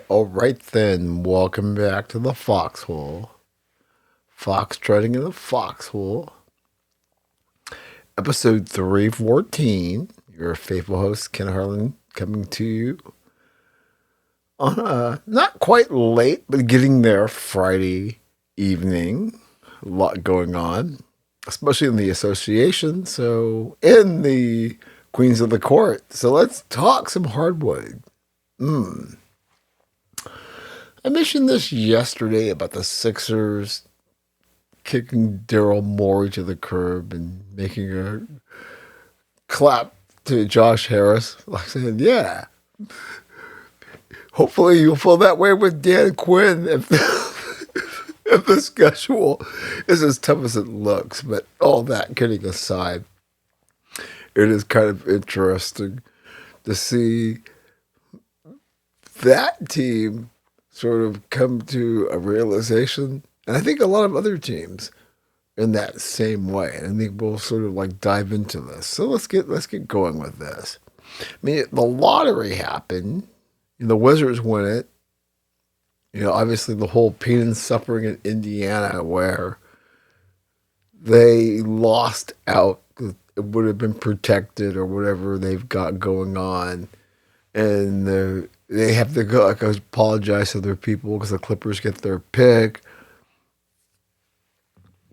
All right then. Welcome back to the Foxhole. Foxtrotting in the Foxhole. Episode 314. Your faithful host, Ken Harlan, coming to you on a not quite late, but getting there Friday evening. A lot going on, especially in the association, so in the Queens of the Court. So let's talk some hardwood. I mentioned this yesterday about the Sixers kicking Daryl Morey to the curb and making a clap to Josh Harris. Like saying, yeah, hopefully you'll feel that way with Dan Quinn if the schedule is as tough as it looks. But all that kidding aside, it is kind of interesting to see that team sort of come to a realization, and I think a lot of other teams in that same way. And I think we'll sort of like dive into this. So let's get going with this. I mean, the lottery happened. The Wizards win it. Obviously the whole pain and suffering in Indiana where they lost out. It would have been protected or whatever they've got going on, and they have to go apologize to their people because the Clippers get their pick.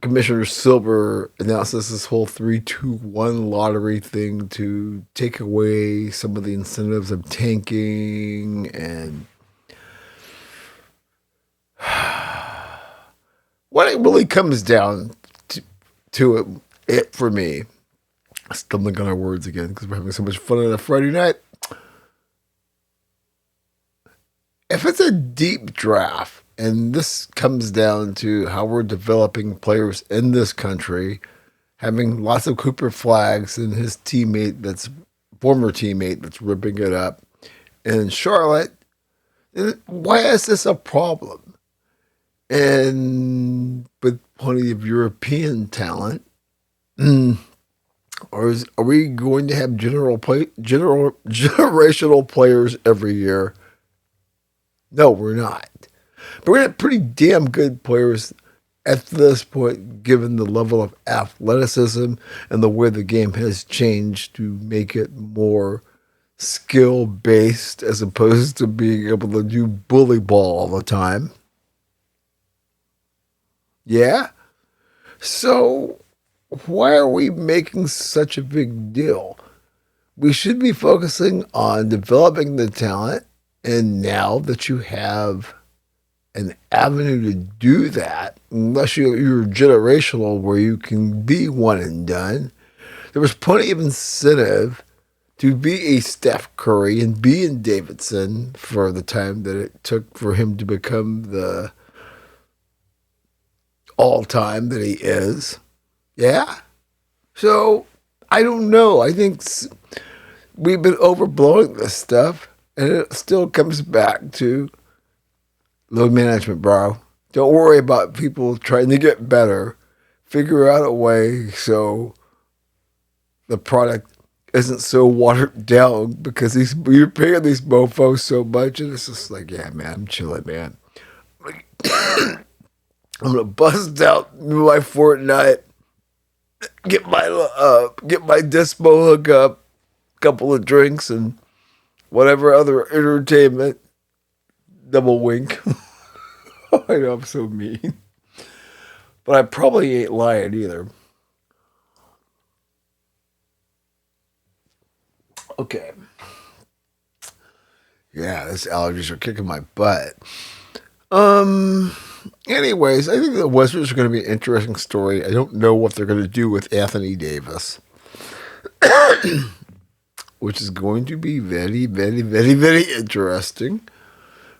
Commissioner Silver announces this whole 3-2-1 lottery thing to take away some of the incentives of tanking. And what it really comes down to it for me, stumbling on our words again because we're having so much fun on a Friday night. If it's a deep draft, and this comes down to how we're developing players in this country, having lots of Cooper Flags and his former teammate that's ripping it up in Charlotte, why is this a problem? And with plenty of European talent, are we going to have generational players every year? No, we're not. But we're not pretty damn good players at this point, given the level of athleticism and the way the game has changed to make it more skill-based as opposed to being able to do bully ball all the time. Yeah? So why are we making such a big deal? We should be focusing on developing the talent. And now that you have an avenue to do that, unless you're generational where you can be one and done, there was plenty of incentive to be a Steph Curry and be in Davidson for the time that it took for him to become the all-time that he is. Yeah? So, I don't know. I think we've been overblowing this stuff. And it still comes back to load management, bro. Don't worry about people trying to get better. Figure out a way so the product isn't so watered down because you're paying these mofos so much. And it's just like, yeah, man, I'm chilling, man. I'm going to bust out my Fortnite, get my Dispo hookup, couple of drinks, and whatever other entertainment, double wink. I know I'm so mean. But I probably ain't lying either. Okay. Yeah, these allergies are kicking my butt. anyways, I think the Wizards are going to be an interesting story. I don't know what they're going to do with Anthony Davis, which is going to be very, very, very, very interesting.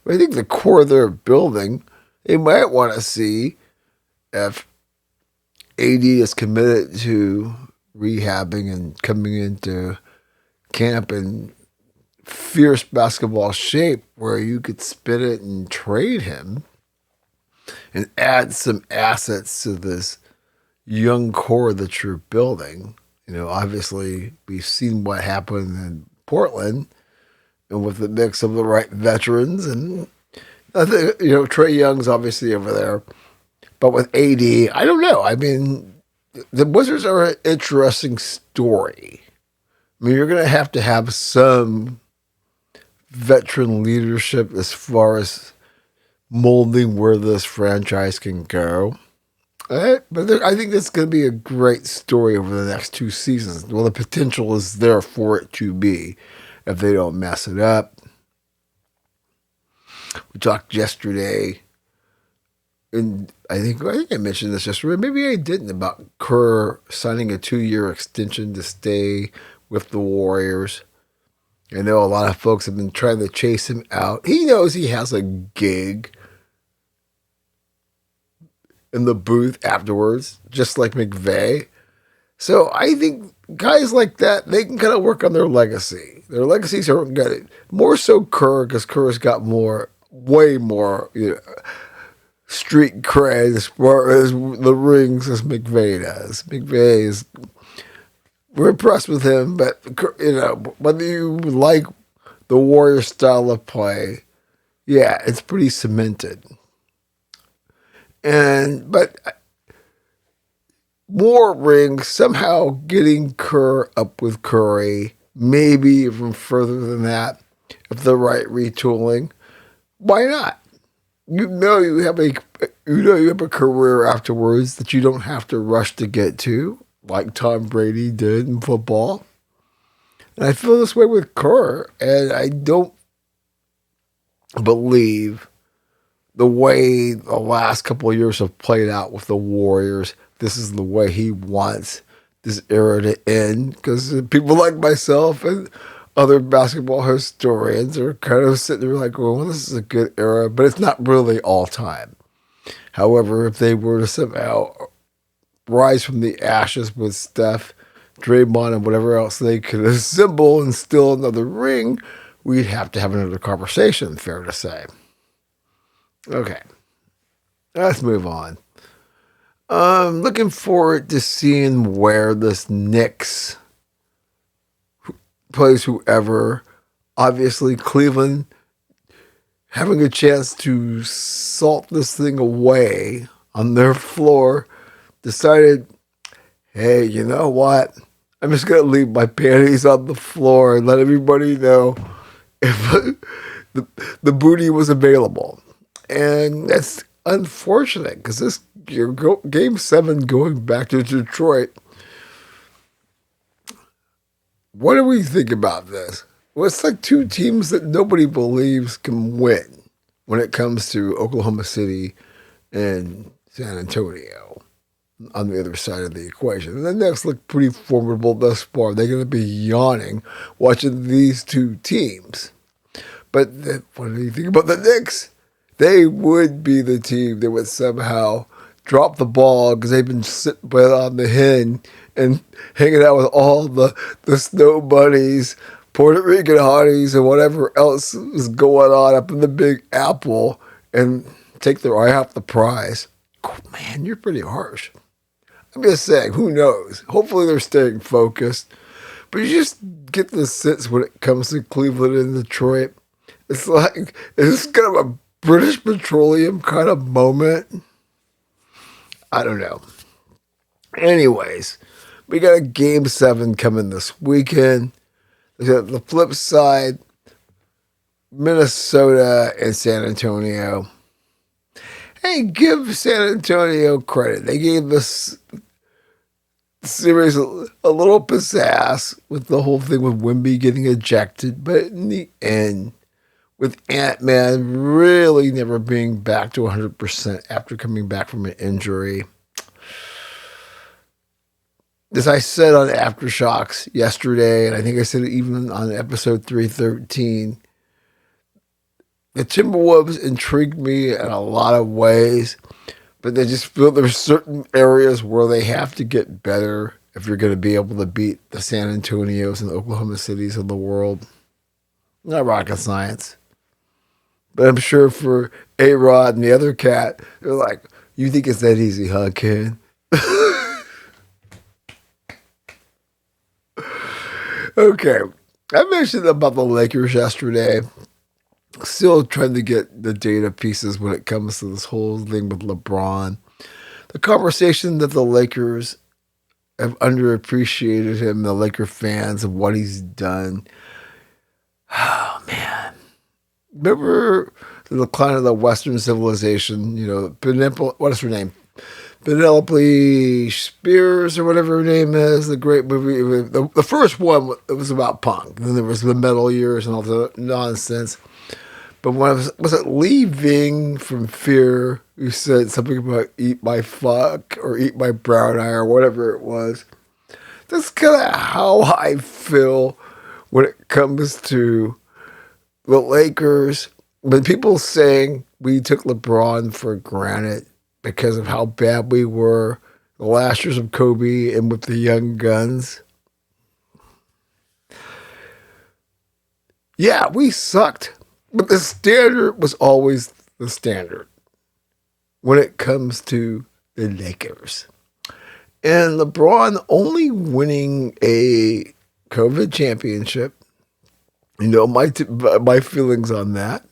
But I think the core they're building, they might want to see if AD is committed to rehabbing and coming into camp in fierce basketball shape where you could spin it and trade him and add some assets to this young core that you're building. Obviously, we've seen what happened in Portland and with the mix of the right veterans. And I think, Trae Young's obviously over there. But with AD, I don't know. I mean, the Wizards are an interesting story. I mean, you're going to have some veteran leadership as far as molding where this franchise can go. But I think that's going to be a great story over the next 2 seasons. Well, the potential is there for it to be if they don't mess it up. We talked yesterday, and I think I mentioned this yesterday. Maybe I didn't, about Kerr signing a 2-year extension to stay with the Warriors. I know a lot of folks have been trying to chase him out. He knows he has a gig in the booth afterwards, just like McVay. So I think guys like that, they can kind of work on their legacy. Their legacies aren't good. More so Kerr, because Kerr's got way more, street cred as far as the rings as McVay does. McVay is, we're impressed with him, but whether you like the Warriors style of play, yeah, it's pretty cemented. But more rings, somehow getting Kerr up with Curry, maybe even further than that, if the right retooling, why not? You have a career afterwards that you don't have to rush to get to, like Tom Brady did in football. And I feel this way with Kerr, and I don't believe the way the last couple of years have played out with the Warriors, this is the way he wants this era to end. Because people like myself and other basketball historians are kind of sitting there like, well, this is a good era, but it's not really all time. However, if they were to somehow rise from the ashes with Steph, Draymond, and whatever else they could assemble and steal another ring, we'd have to have another conversation, fair to say. Okay, let's move on. Looking forward to seeing where this Knicks plays whoever. Obviously, Cleveland having a chance to salt this thing away on their floor decided, hey, you know what? I'm just going to leave my panties on the floor and let everybody know if the booty was available. And that's unfortunate because this Game 7 going back to Detroit. What do we think about this? Well, it's like 2 teams that nobody believes can win when it comes to Oklahoma City and San Antonio on the other side of the equation. And the Knicks look pretty formidable thus far. They're going to be yawning watching these 2 teams. But what do you think about the Knicks? They would be the team that would somehow drop the ball because they've been sitting on the hen and hanging out with all the snow bunnies, Puerto Rican hotties, and whatever else is going on up in the Big Apple and take their eye off the prize. Oh, man, you're pretty harsh. I'm just saying, who knows? Hopefully they're staying focused. But you just get the sense when it comes to Cleveland and Detroit, it's like, it's kind of a British Petroleum kind of moment. I don't know. Anyways, we got a Game 7 coming this weekend. The flip side, Minnesota and San Antonio. Hey, give San Antonio credit. They gave this series a little pizzazz with the whole thing with Wemby getting ejected. But in the end, with Ant-Man really never being back to 100% after coming back from an injury. As I said on Aftershocks yesterday, and I think I said it even on episode 313, the Timberwolves intrigued me in a lot of ways, but they just feel there's certain areas where they have to get better if you're going to be able to beat the San Antonios and the Oklahoma Cities of the world. Not rocket science. But I'm sure for A-Rod and the other cat, they're like, you think it's that easy, huh, Ken? Okay. I mentioned about the Lakers yesterday. Still trying to get the data pieces when it comes to this whole thing with LeBron. The conversation that the Lakers have underappreciated him, the Laker fans, of what he's done. Oh, man. Remember the decline of the Western civilization? You know, what is her name? Penelope Spears or whatever her name is, the great movie. The first one, it was about punk. And then there was the metal years and all the nonsense. But when was it Leaving from Fear, who said something about eat my fuck or eat my brown eye or whatever it was. That's kind of how I feel when it comes to the Lakers. When people saying we took LeBron for granted because of how bad we were the last years of Kobe and with the young guns. Yeah, we sucked. But the standard was always the standard when it comes to the Lakers. And LeBron only winning a COVID championship, you know, my feelings on that.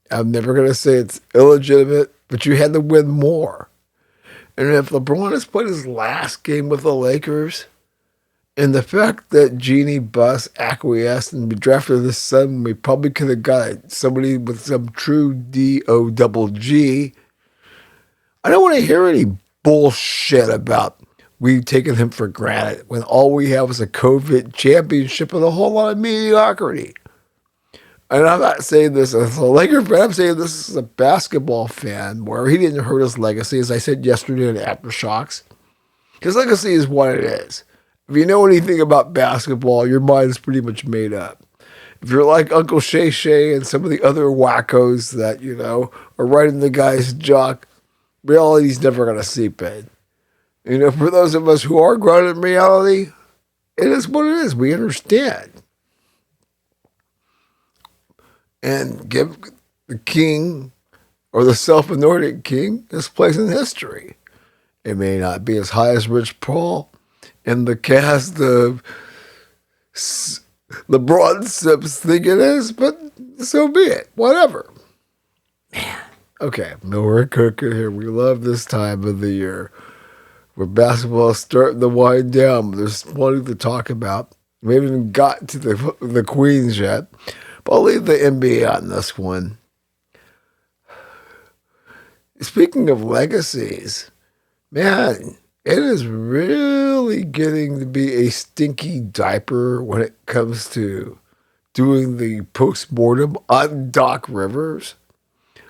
I'm never going to say it's illegitimate, but you had to win more. And if LeBron has played his last game with the Lakers, and the fact that Jeannie Buss acquiesced and drafted his son, we probably could have got somebody with some true D-O-double-G. I don't want to hear any bullshit about we taking him for granted when all we have is a COVID championship and a whole lot of mediocrity. And I'm not saying this as a Laker fan, I'm saying this as a basketball fan where he didn't hurt his legacy, as I said yesterday in Aftershocks. His legacy is what it is. If you know anything about basketball, your mind is pretty much made up. If you're like Uncle Shay Shay and some of the other wackos that, you know, are riding the guy's jock, reality's never going to seep in. You know, for those of us who are grounded in reality, it is what it is. We understand. And give the king or the self-anointed king his place in history. It may not be as high as Rich Paul in the cast of LeBron Sips think it is, but so be it. Whatever. Man. Okay, we're cooking here. We love this time of the year where basketball is starting to wind down, but there's plenty to talk about. We haven't even got to the Queens yet, but I'll leave the NBA on this one. Speaking of legacies, man, it is really getting to be a stinky diaper when it comes to doing the post-mortem on Doc Rivers.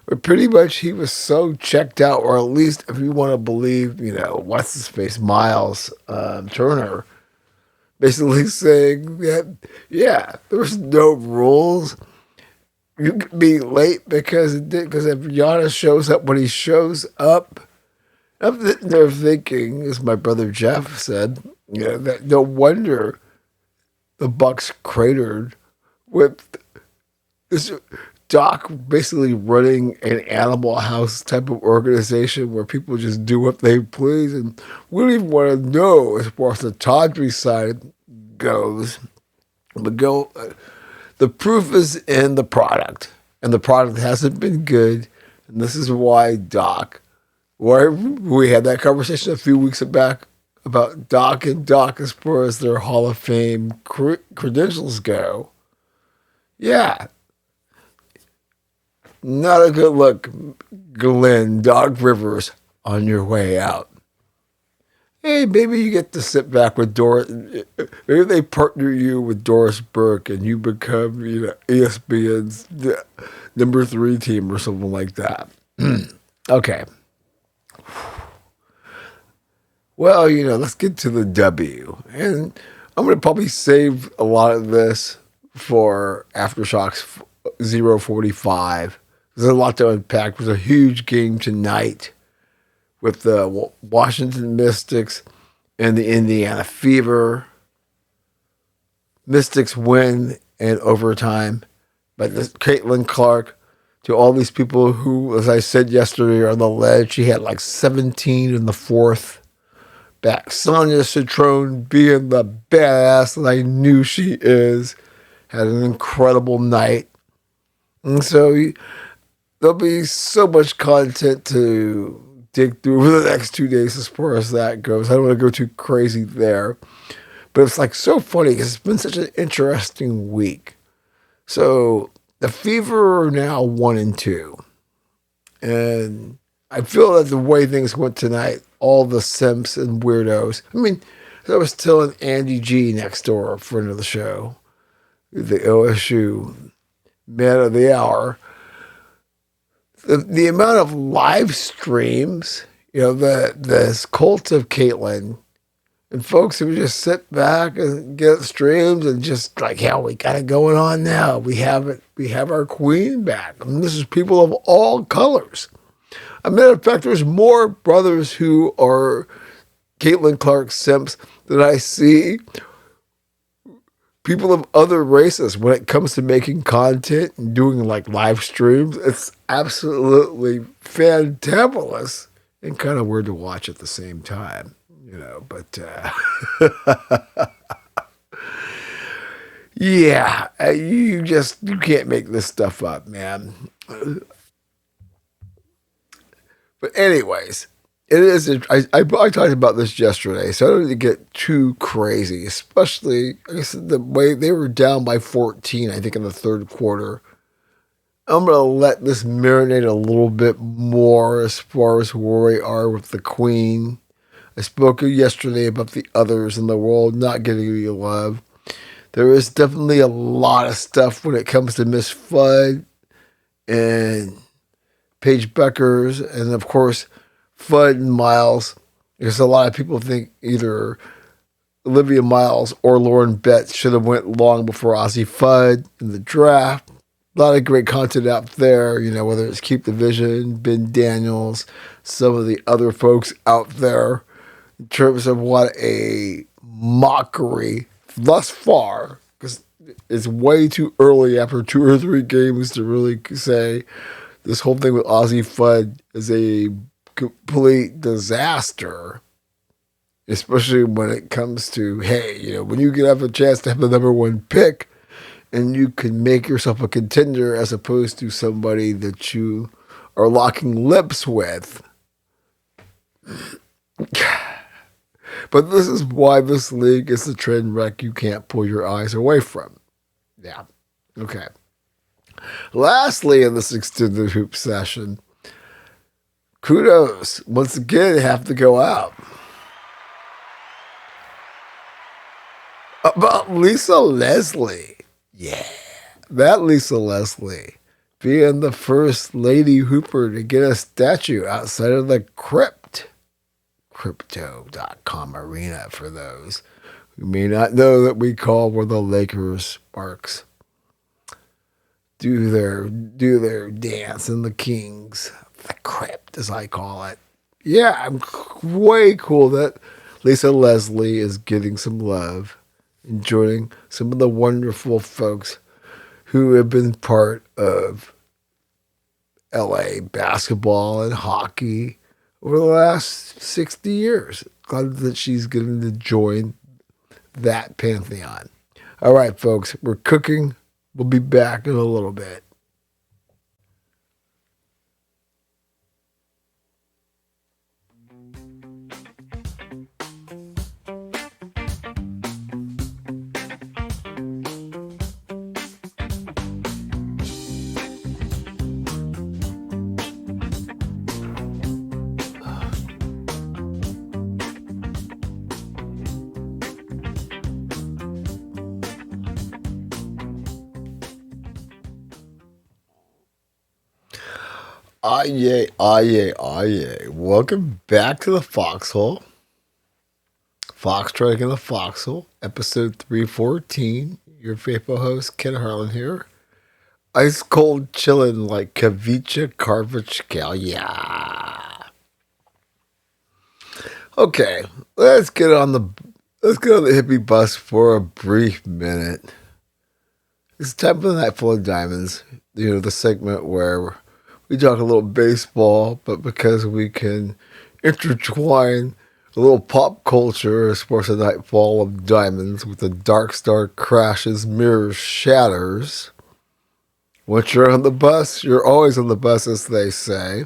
But pretty much he was so checked out, or at least if you want to believe, you know, what's his face, Miles Turner, basically saying that, yeah, there's no rules. You can be late because if Giannis shows up when he shows up, they're thinking, as my brother Jeff said, you know, that no wonder the Bucks cratered with this Doc basically running an Animal House type of organization where people just do what they please, and we don't even want to know as far as the Tawdry side goes. But the proof is in the product, and the product hasn't been good, and this is why Doc. Where we had that conversation a few weeks back about Doc and Doc as far as their Hall of Fame credentials go. Yeah. Not a good look, Glenn, Doc Rivers, on your way out. hey, maybe you get to sit back with Doris. Maybe they partner you with Doris Burke and you become, ESPN's number 3 team or something like that. Okay. Well, let's get to the W. And I'm going to probably save a lot of this for Aftershocks 045. There's a lot to unpack. There's a huge game tonight with the Washington Mystics and the Indiana Fever. Mystics win in overtime. But Caitlin Clark, to all these people who, as I said yesterday, are on the ledge, she had like 17 in the fourth. Back Sonia Citrone, being the badass that I knew she is, had an incredible night. And so there'll be so much content to dig through over the next 2 days as far as that goes. I don't want to go too crazy there. But it's like so funny because it's been such an interesting week. So the Fever are now 1-2. And I feel that the way things went tonight, all the simps and weirdos. I mean, I was telling Andy G next door, a friend of the show, the OSU man of the hour, the amount of live streams, this cult of Caitlyn, and folks who just sit back and get streams and just like, yeah, we got it going on now. We have it. We have our queen back. And this is people of all colors. As a matter of fact, there's more brothers who are Caitlin Clark simps than I see people of other races when it comes to making content and doing like live streams. It's absolutely fantabulous and kind of weird to watch at the same time, but yeah, you can't make this stuff up, man. But anyways, it is. I talked about this yesterday, so I don't need to get too crazy. Especially, like I said, the way they were down by 14, I think, in the third quarter. I'm gonna let this marinate a little bit more as far as where we are with the Queen. I spoke yesterday about the others in the world not getting any love. There is definitely a lot of stuff when it comes to Miss Fudd and Paige Beckers, and of course, Fudd and Miles, because a lot of people think either Olivia Miles or Lauren Betts should have went long before Ozzie Fudd in the draft. A lot of great content out there, whether it's Keep the Vision, Ben Daniels, some of the other folks out there, in terms of what a mockery thus far, because it's way too early after 2 or 3 games to really say this whole thing with Ozzie Fudd is a complete disaster, especially when it comes to, hey, when you can have a chance to have the number 1 pick and you can make yourself a contender as opposed to somebody that you are locking lips with. But this is why this league is a train wreck you can't pull your eyes away from. Yeah. Okay. Lastly, in this extended hoop session, kudos once again have to go out about Lisa Leslie. Yeah, that Lisa Leslie being the first lady hooper to get a statue outside of the Crypto.com arena, for those who may not know that we call where the Lakers Sparks do their dance in the Kings, the crypt as I call it. Yeah, I'm way cool that Lisa Leslie is getting some love and joining some of the wonderful folks who have been part of LA basketball and hockey over the last 60 years. Glad that she's getting to join that pantheon. All right, folks, we're cooking. We'll be back in a little bit. Aye, aye, aye. Welcome back to the Foxhole. Foxtrotting in the Foxhole, episode 314. Your faithful host, Ken Harlan here. Ice cold chillin' like Kavicha Karvachkalia. Okay, let's get on the hippie bus for a brief minute. It's time for the Night Full of Diamonds. You know, the segment where we talk a little baseball, but because we can intertwine a little pop culture as far as the Nightfall of Diamonds with the dark star crashes, mirrors, shatters. Once you're on the bus, you're always on the bus, as they say.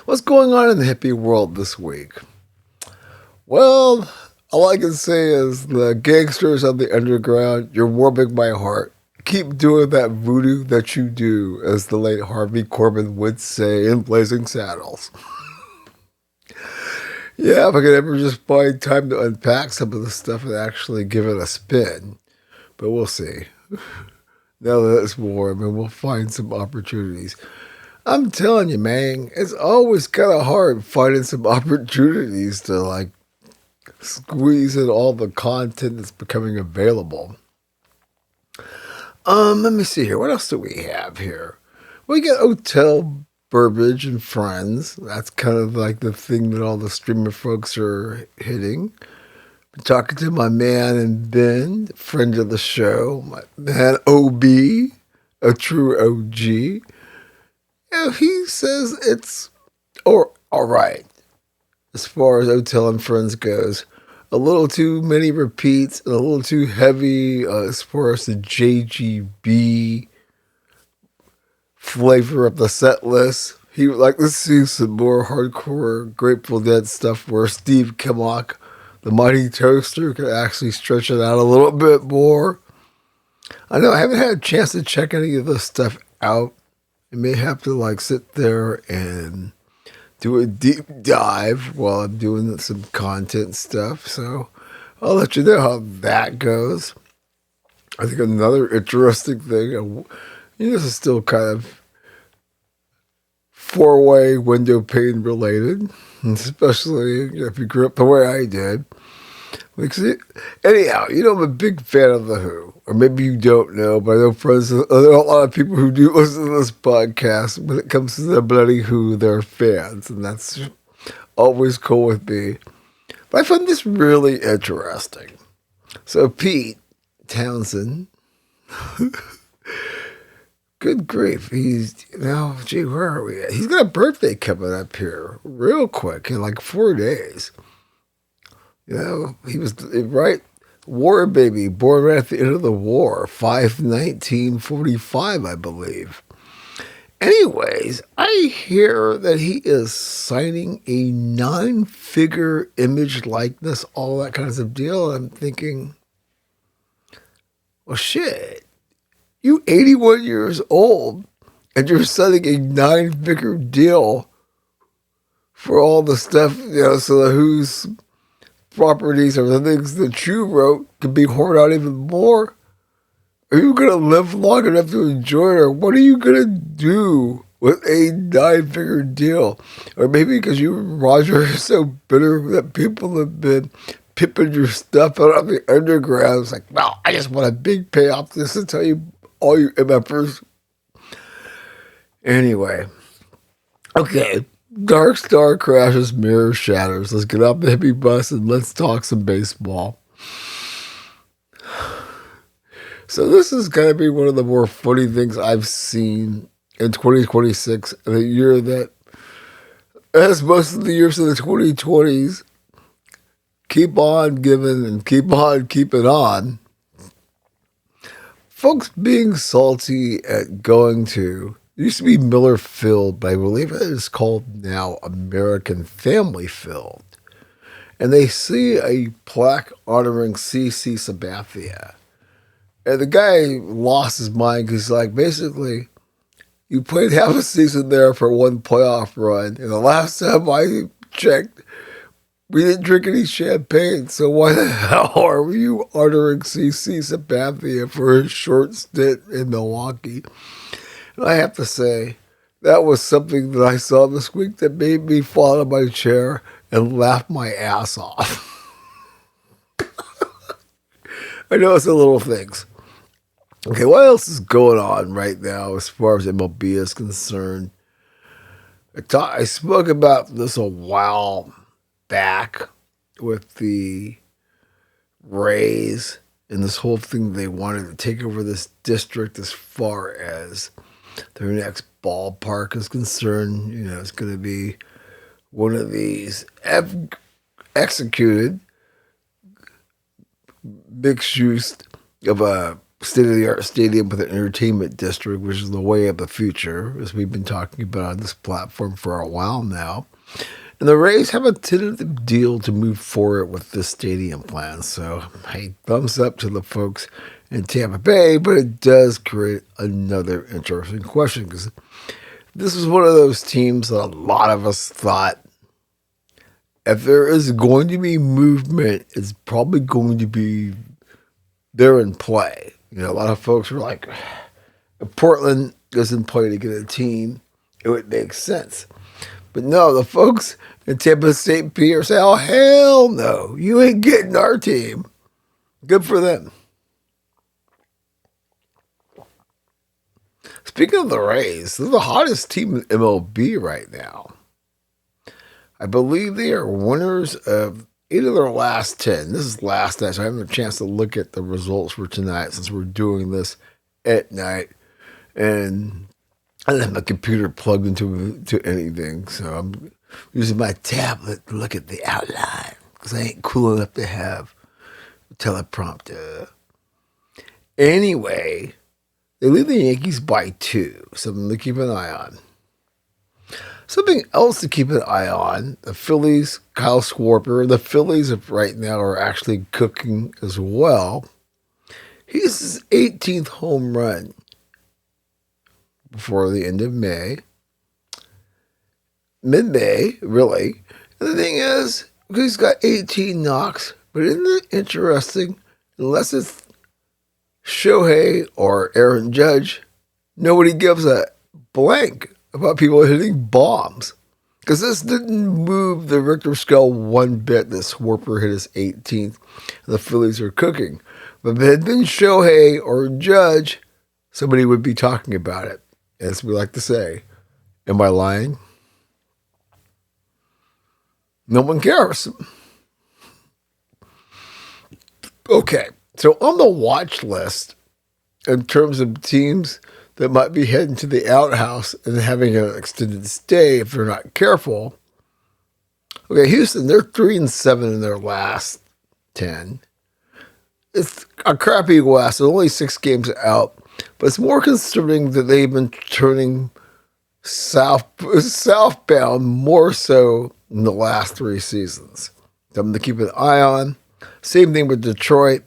What's going on in the hippie world this week? Well, all I can say is the gangsters of the underground, you're warming my heart. Keep doing that voodoo that you do, as the late Harvey Corbin would say in Blazing Saddles. Yeah, if I could ever just find time to unpack some of the stuff and actually give it a spin. But we'll see. Now that it's warm, and we'll find some opportunities. I'm telling you, man, it's always kind of hard finding some opportunities to, squeeze in all the content that's becoming available. Let me see here. What else do we have here? We got Hotel Burbage and Friends. That's kind of like the thing that all the streamer folks are hitting. Been talking to my man and Ben, friend of the show, my man OB, a true OG. He says it's all right as far as Hotel and Friends goes. A little too many repeats and a little too heavy as far as the JGB flavor of the set list. He would like to see some more hardcore Grateful Dead stuff where Steve Kimmock, the Mighty Toaster, could actually stretch it out a little bit more. I know I haven't had a chance to check any of this stuff out. I may have to sit there and do a deep dive while I'm doing some content stuff. So I'll let you know how that goes. I think another interesting thing, this is still kind of four-way window pane related, especially if you grew up the way I did. Anyhow, I'm a big fan of The Who. Or maybe you don't know, but I know a lot of people who do listen to this podcast, when it comes to the bloody Who, they're fans. And that's always cool with me. But I find this really interesting. So Pete Townsend, good grief, where are we at? He's got a birthday coming up here real quick in 4 days. He was right. War baby, born right at the end of the war, 5/1945, I believe. Anyways, I hear that he is signing a 9-figure image likeness, all that kinds of deal. And I'm thinking, well, shit, you 81 years old, and you're signing a 9-figure deal for all the stuff, so the Who's properties or the things that you wrote could be hoarded out even more. Are you going to live long enough to enjoy it, or what are you going to do with a 9-figure deal? Or maybe because you and Roger are so bitter that people have been pimping your stuff out of the underground. It's well, I just want a big payoff just to tell you all your MFers. Anyway. Okay. Dark Star crashes, mirror shatters. Let's get off the hippie bus and let's talk some baseball. So this is going to be one of the more funny things I've seen in 2026, in a year that, as most of the years of the 2020s, keep on giving and keep on keeping on. Folks being salty at going to, it used to be Miller Field, but I believe it is called now American Family Field. And they see a plaque honoring C.C. Sabathia. And the guy lost his mind because, basically, you played half a season there for one playoff run. And the last time I checked, we didn't drink any champagne. So why the hell are you honoring C.C. Sabathia for his short stint in Milwaukee? And I have to say, That was something that I saw this week that made me fall out of my chair and laugh my ass off. I know it's the little things. Okay, what else is going on right now as far as MLB is concerned? I spoke about this a while back with the Rays and this whole thing they wanted to take over this district as far as their next ballpark is concerned. You know, it's going to be one of these executed mixed use of a state-of-the-art stadium with an entertainment district, which is the way of the future, as we've been talking about on this platform for a while now. And the Rays have a tentative deal to move forward with this stadium plan. So, hey, thumbs up to the folks in Tampa Bay, but it does create another interesting question, because this is one of those teams that a lot of us thought, if there is going to be movement, it's probably going to be there in play. You know, a lot of folks were like, if Portland is in play to get a team, it would make sense. But no, the folks in Tampa St. Peter say, oh, hell no, you ain't getting our team. Good for them. Speaking of the Rays, they're the hottest team in MLB right now. I believe they are winners of 8 of their last 10. This is last night, so I haven't had a chance to look at the results for tonight since we're doing this at night. And I don't have my computer plugged into anything, so I'm using my tablet to look at the outline because I ain't cool enough to have a teleprompter. Anyway, they lead the Yankees by 2, something to keep an eye on. Something else to keep an eye on, the Phillies, Kyle Schwarber. The Phillies right now are actually cooking as well. He's his 18th home run before the end of May. Mid-May, really. And the thing is, he's got 18 knocks, but isn't it interesting? Unless it's Shohei or Aaron Judge, nobody gives a blank about people hitting bombs. Because this didn't move the Richter scale one bit that Schwarber hit his 18th. And the Phillies are cooking. But if it had been Shohei or Judge, somebody would be talking about it. As we like to say, am I lying? No one cares. Okay, so on the watch list, in terms of teams that might be heading to the outhouse and having an extended stay if they're not careful. Okay, Houston, they're 3-7 in their last 10. It's a crappy West. They're only 6 games out, but it's more concerning that they've been turning southbound more so in the last 3 seasons. Something to keep an eye on. Same thing with Detroit.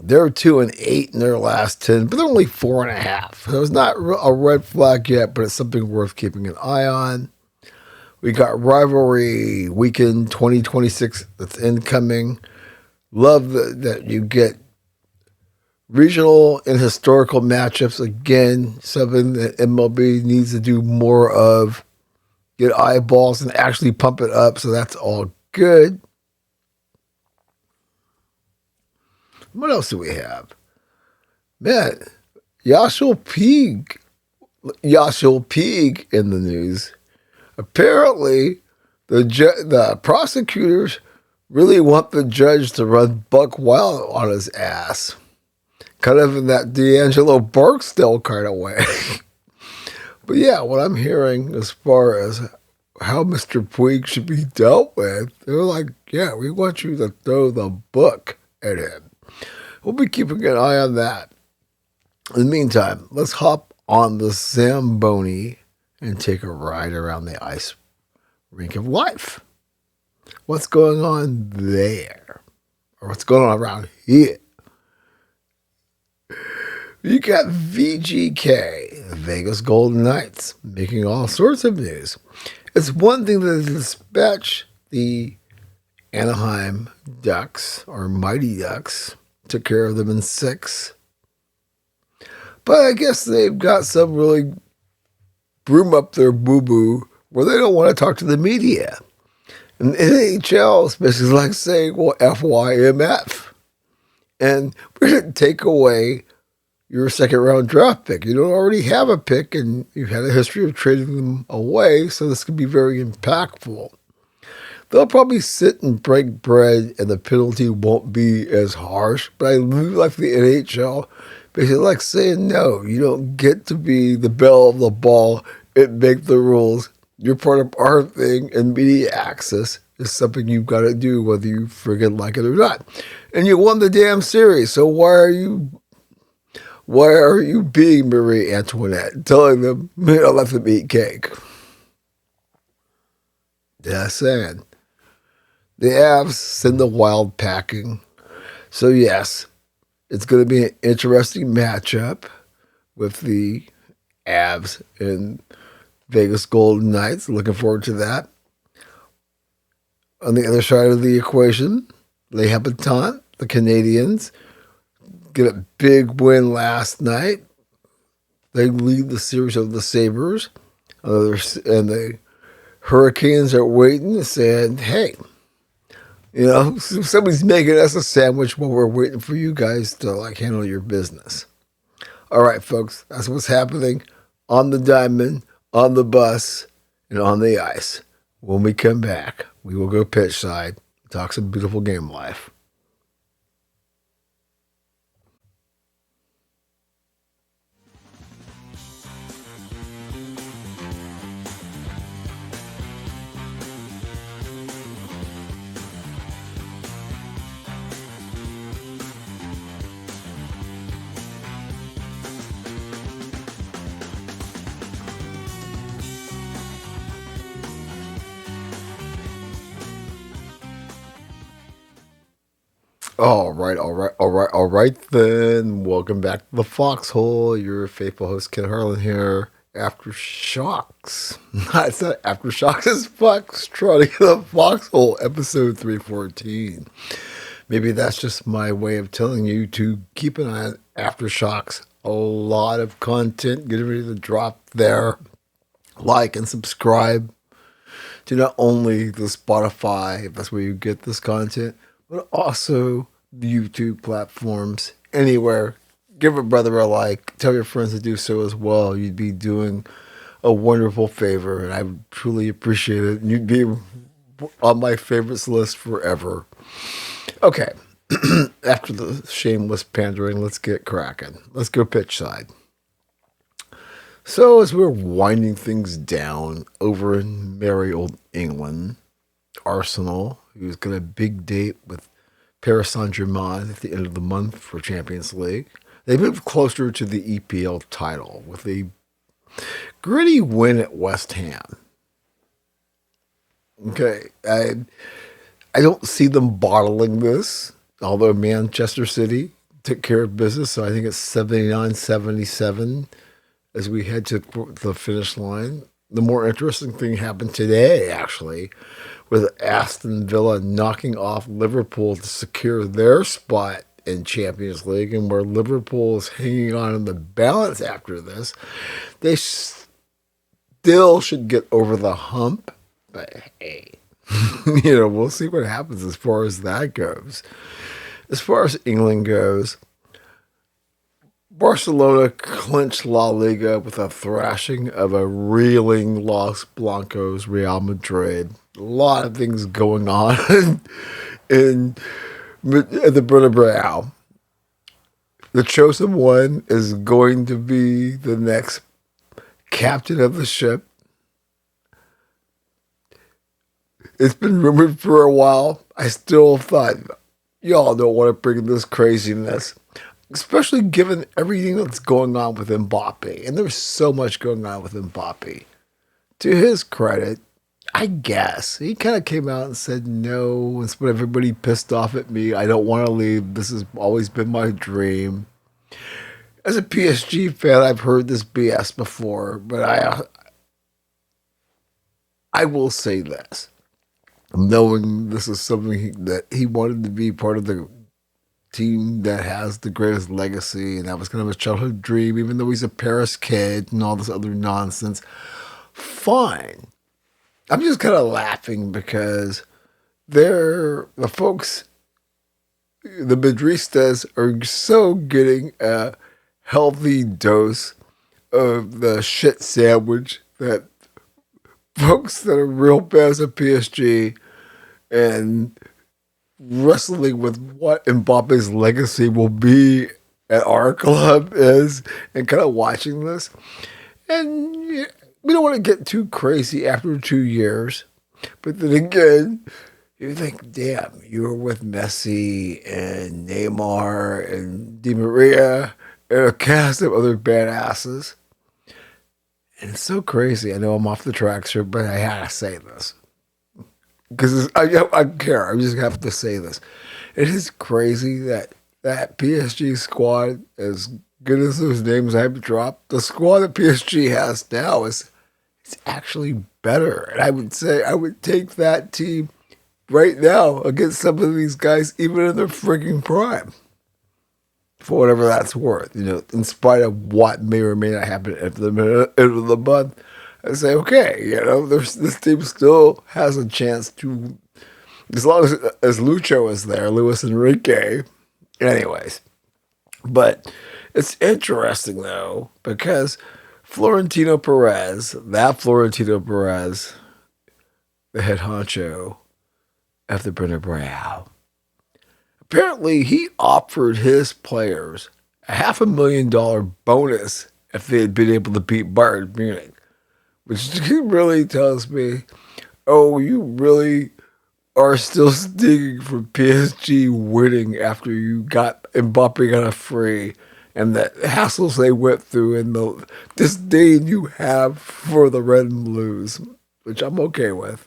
They're 2-8 in their last 10, but they're only 4.5. So it's not a red flag yet, but it's something worth keeping an eye on. We got rivalry weekend 2026 that's incoming. Love that you get regional and historical matchups again. Something that MLB needs to do more of. Get eyeballs and actually pump it up. So that's all good. What else do we have? Man, Yashil Puig in the news. Apparently, the prosecutors really want the judge to run buck wild on his ass. Kind of in that D'Angelo Barksdale kind of way. But yeah, what I'm hearing as far as how Mr. Puig should be dealt with, they're like, yeah, we want you to throw the book at him. We'll be keeping an eye on that. In the meantime, let's hop on the Zamboni and take a ride around the ice rink of life. What's going on there? Or what's going on around here? You got VGK, Vegas Golden Knights, making all sorts of news. It's one thing to dispatch the Anaheim Ducks, or Mighty Ducks, took care of them in 6. But I guess they've got some really broom up their boo-boo where they don't want to talk to the media. And the NHL is basically like saying, well, FYMF. And we're going to take away your second round draft pick. You don't already have a pick, and you've had a history of trading them away, so this could be very impactful. They'll probably sit and break bread, and the penalty won't be as harsh, but I really like the NHL basically like saying, no, you don't get to be the belle of the ball and make the rules. You're part of our thing, and media access is something you've got to do whether you friggin' like it or not. And you won the damn series, so why are you being Marie Antoinette, telling them, let them eat cake? Just saying. The Avs send the Wild packing. So yes, it's going to be an interesting matchup with the Avs and Vegas Golden Knights. Looking forward to that. On the other side of the equation, Les Habitants, the Canadians, get a big win last night. They lead the series of the Sabres. And the Hurricanes are waiting and saying, hey, somebody's making us a sandwich while we're waiting for you guys to handle your business. All right, folks, that's what's happening on the diamond, on the bus, and on the ice. When we come back, we will go pitch side, talk some beautiful game life. All right then. Welcome back to the Foxhole. Your faithful host, Ken Harlan here. Aftershocks. It's not Aftershocks, it's Foxtrotting the Foxhole, episode 314. Maybe that's just my way of telling you to keep an eye on Aftershocks. A lot of content getting ready to drop there. Like and subscribe to not only the Spotify, if that's where you get this content, but also the YouTube platforms, anywhere. Give a brother a like. Tell your friends to do so as well. You'd be doing a wonderful favor, and I would truly appreciate it. You'd be on my favorites list forever. Okay, after the shameless pandering, let's get cracking. Let's go pitch side. So as we're winding things down over in merry old England, Arsenal, who's got a big date with Paris Saint-Germain at the end of the month for Champions League. They moved closer to the EPL title with a gritty win at West Ham. Okay, I don't see them bottling this, although Manchester City took care of business, so I think it's 79-77 as we head to the finish line. The more interesting thing happened today, actually, with Aston Villa knocking off Liverpool to secure their spot in Champions League, and where Liverpool is hanging on in the balance after this. They still should get over the hump, but hey, we'll see what happens as far as that goes. As far as England goes, Barcelona clinched La Liga with a thrashing of a reeling Los Blancos Real Madrid. A lot of things going on in the Bernabeu. The chosen one is going to be the next captain of the ship. It's been rumored for a while. I still thought, y'all don't want to bring this craziness, especially given everything that's going on with Mbappe. And there's so much going on with Mbappe. To his credit, I guess, he kind of came out and said, no, it's when everybody pissed off at me. I don't want to leave. This has always been my dream. As a PSG fan, I've heard this BS before, but I will say this. Knowing this is something that he wanted to be part of the team that has the greatest legacy, and that was kind of his childhood dream, even though he's a Paris kid and all this other nonsense. Fine. I'm just kind of laughing because the folks, the Madristas, are so getting a healthy dose of the shit sandwich that folks that are real fans of PSG and wrestling with what Mbappe's legacy will be at our club is, and kind of watching this. And we don't want to get too crazy after 2 years. But then again, you think, damn, you were with Messi and Neymar and Di Maria and a cast of other badasses. And it's so crazy. I know I'm off the tracks here, but I had to say this. Because I care. I just have to say this. It is crazy that PSG squad, as good as those names I've dropped, the squad that PSG has now is actually better. And I would say I would take that team right now against some of these guys, even in their freaking prime, for whatever that's worth. In spite of what may or may not happen at the end of the month. I say, okay, this team still has a chance to, as long as Lucho is there, Luis Enrique. Anyways, but it's interesting though, because Florentino Perez, the head honcho of the Bernabeu, apparently he offered his players a $500,000 bonus if they had been able to beat Bayern Munich. Which really tells me, oh, you really are still sticking for PSG winning after you got Mbappe on a free, and the hassles they went through and the disdain you have for the red and blues, which I'm okay with.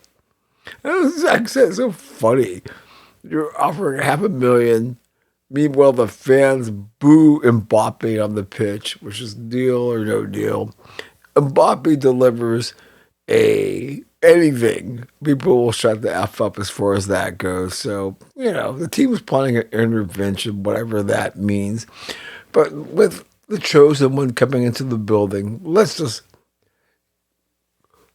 And like I said, it's so funny. You're offering $500,000. Meanwhile, the fans boo Mbappe on the pitch, which is deal or no deal. Mbappe delivers anything, people will shut the F up as far as that goes. So, the team is planning an intervention, whatever that means. But with the chosen one coming into the building, let's just,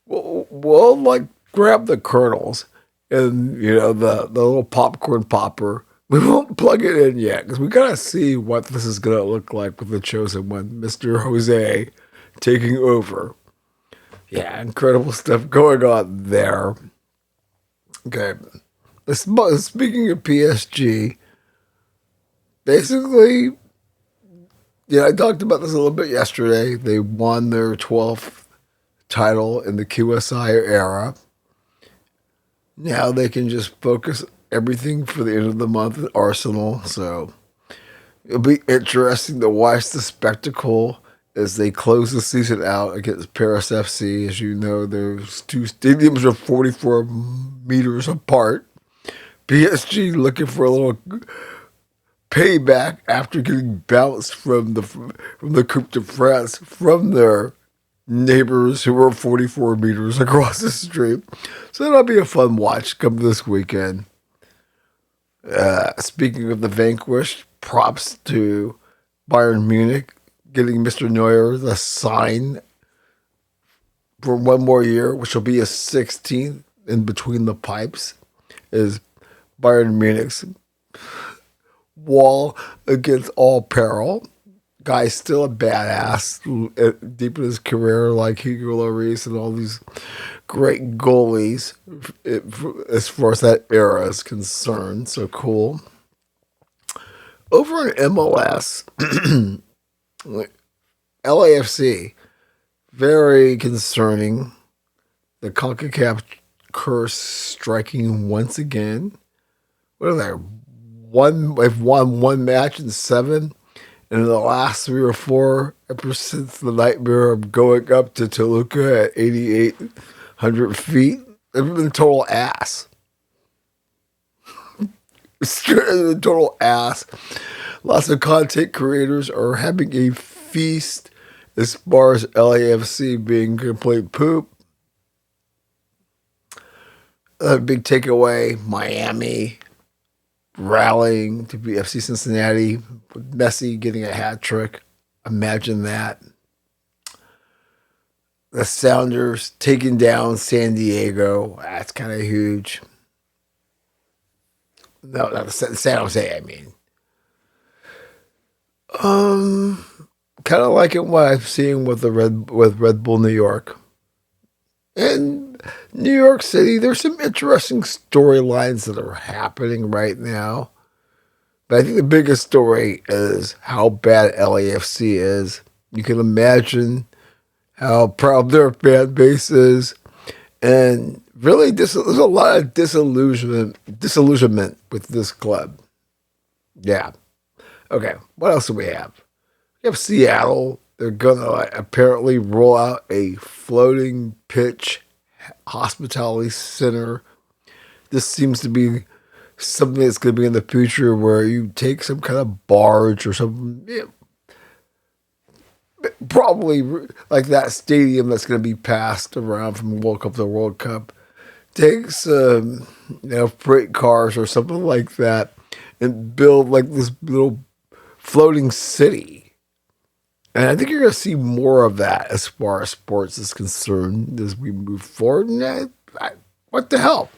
we'll like grab the kernels and, the little popcorn popper. We won't plug it in yet because we got to see what this is going to look like with the chosen one, Mr. Jose, taking over. Yeah, incredible stuff going on there. Okay. Speaking of PSG, basically, I talked about this a little bit yesterday. They won their 12th title in the QSI era. Now they can just focus everything for the end of the month at Arsenal. So it'll be interesting to watch the spectacle as they close the season out against Paris FC. As you know, those two stadiums are 44 meters apart. PSG looking for a little payback after getting bounced from the Coupe de France from their neighbors who were 44 meters across the street. So that'll be a fun watch come this weekend. Speaking of the vanquished, props to Bayern Munich getting Mr. Neuer the sign for one more year, which will be a 16th in between the pipes, is Bayern Munich's wall against all peril. Guy's still a badass deep in his career, like Hugo Lloris and all these great goalies as far as that era is concerned. So cool. Over in MLS, LAFC, very concerning. The CONCACAF curse striking once again. What are they? They've won one match in 7. And in the last 3 or 4, ever since the nightmare of going up to Toluca at 8,800 feet, they've been total ass. Straight total ass. Lots of content creators are having a feast as far as LAFC being complete poop. A big takeaway, Miami. rallying to beat FC Cincinnati, with Messi getting a hat trick. Imagine that. The Sounders taking down San Diego. That's kind of huge. No, not San Jose, I mean. Kind of liking what I'm seeing with Red Bull New York. In New York City, there's some interesting storylines that are happening right now. But I think the biggest story is how bad LAFC is. You can imagine how proud their fan base is. And really, there's a lot of disillusionment with this club. Yeah. Okay, what else do we have? We have Seattle. They're going to apparently roll out a floating pitch hospitality center. This seems to be something that's going to be in the future where you take some kind of barge or something. Probably like that stadium that's going to be passed around from World Cup to World Cup. Take some, freight cars or something like that and build like this little floating city. And I think you're going to see more of that as far as sports is concerned as we move forward. And what the hell?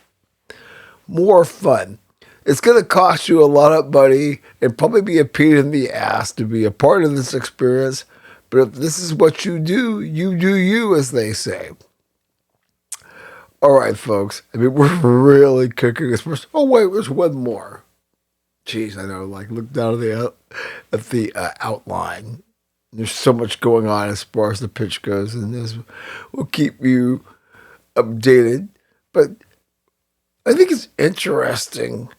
More fun. It's going to cost you a lot of money and probably be a pain in the ass to be a part of this experience. But if this is what you do you, as they say. All right, folks. I mean, we're really cooking this first. Oh, wait, there's one more. Jeez, I know. Look down at the outline. There's so much going on as far as the pitch goes, and this will keep you updated. But I think it's interesting.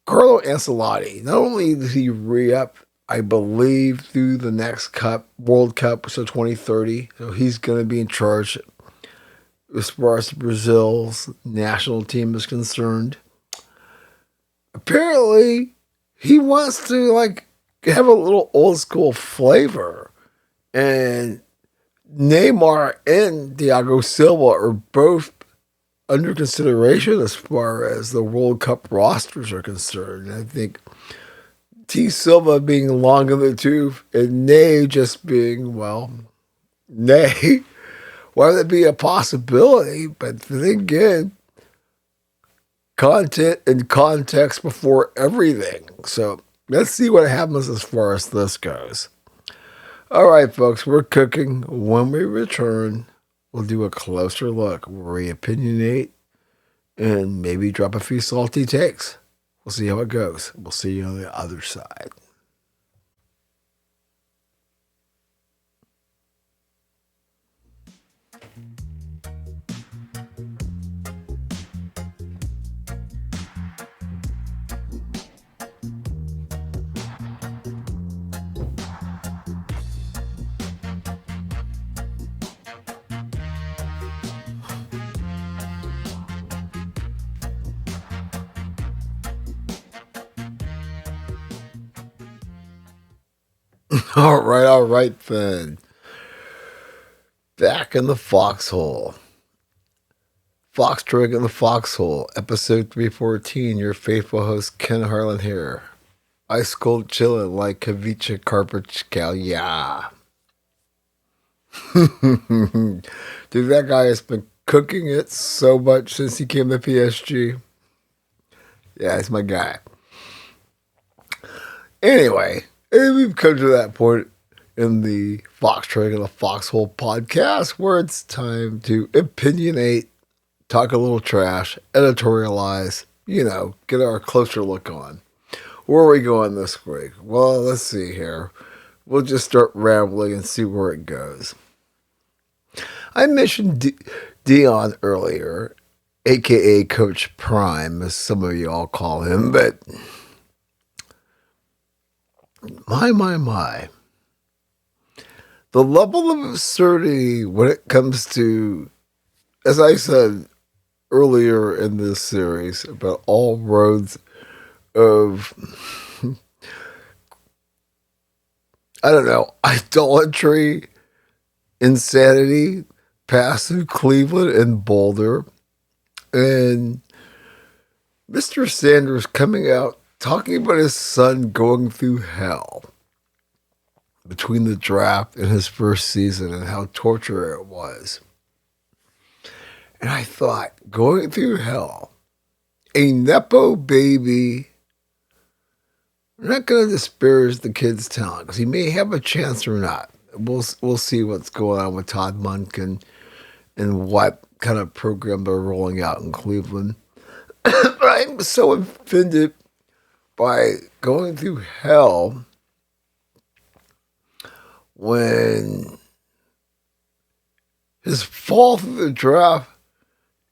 Carlo Ancelotti, not only did he re-up, I believe, through the next World Cup, so 2030, so he's going to be in charge as far as Brazil's national team is concerned. Apparently, he wants to, have a little old school flavor. And Neymar and Thiago Silva are both under consideration as far as the World Cup rosters are concerned. I think T. Silva being long in the tooth and Ney just being, Ney. Why would that be a possibility? But then again, content and context before everything. So let's see what happens as far as this goes. All right, folks, we're cooking. When we return, we'll do a closer look, re-opinionate, and maybe drop a few salty takes. We'll see how it goes. We'll see you on the other side. All right then. Back in the Foxhole. Foxtrotting in the Foxhole, episode 314. Your faithful host, Ken Harlan here. Ice cold chillin' like Kavicha Karpachkal, yeah. Dude, that guy has been cooking it so much since he came to PSG. Yeah, he's my guy. Anyway, we've come to that point in the Foxtrotting in the Foxhole podcast where it's time to opinionate, talk a little trash, editorialize, get our closer look on. Where are we going this week? Well, let's see here. We'll just start rambling and see where it goes. I mentioned Dion earlier, a.k.a. Coach Prime, as some of you all call him, but my. The level of absurdity when it comes to, as I said earlier in this series, about all roads of, idolatry, insanity, pass through Cleveland and Boulder, and Mr. Sanders coming out talking about his son going through hell between the draft and his first season and how torture it was. And I thought, going through hell, a Nepo baby, we're not going to disparage the kid's talent because he may have a chance or not. We'll see what's going on with Todd Monken and what kind of program they're rolling out in Cleveland. But I'm so offended by going through hell when his fall through the draft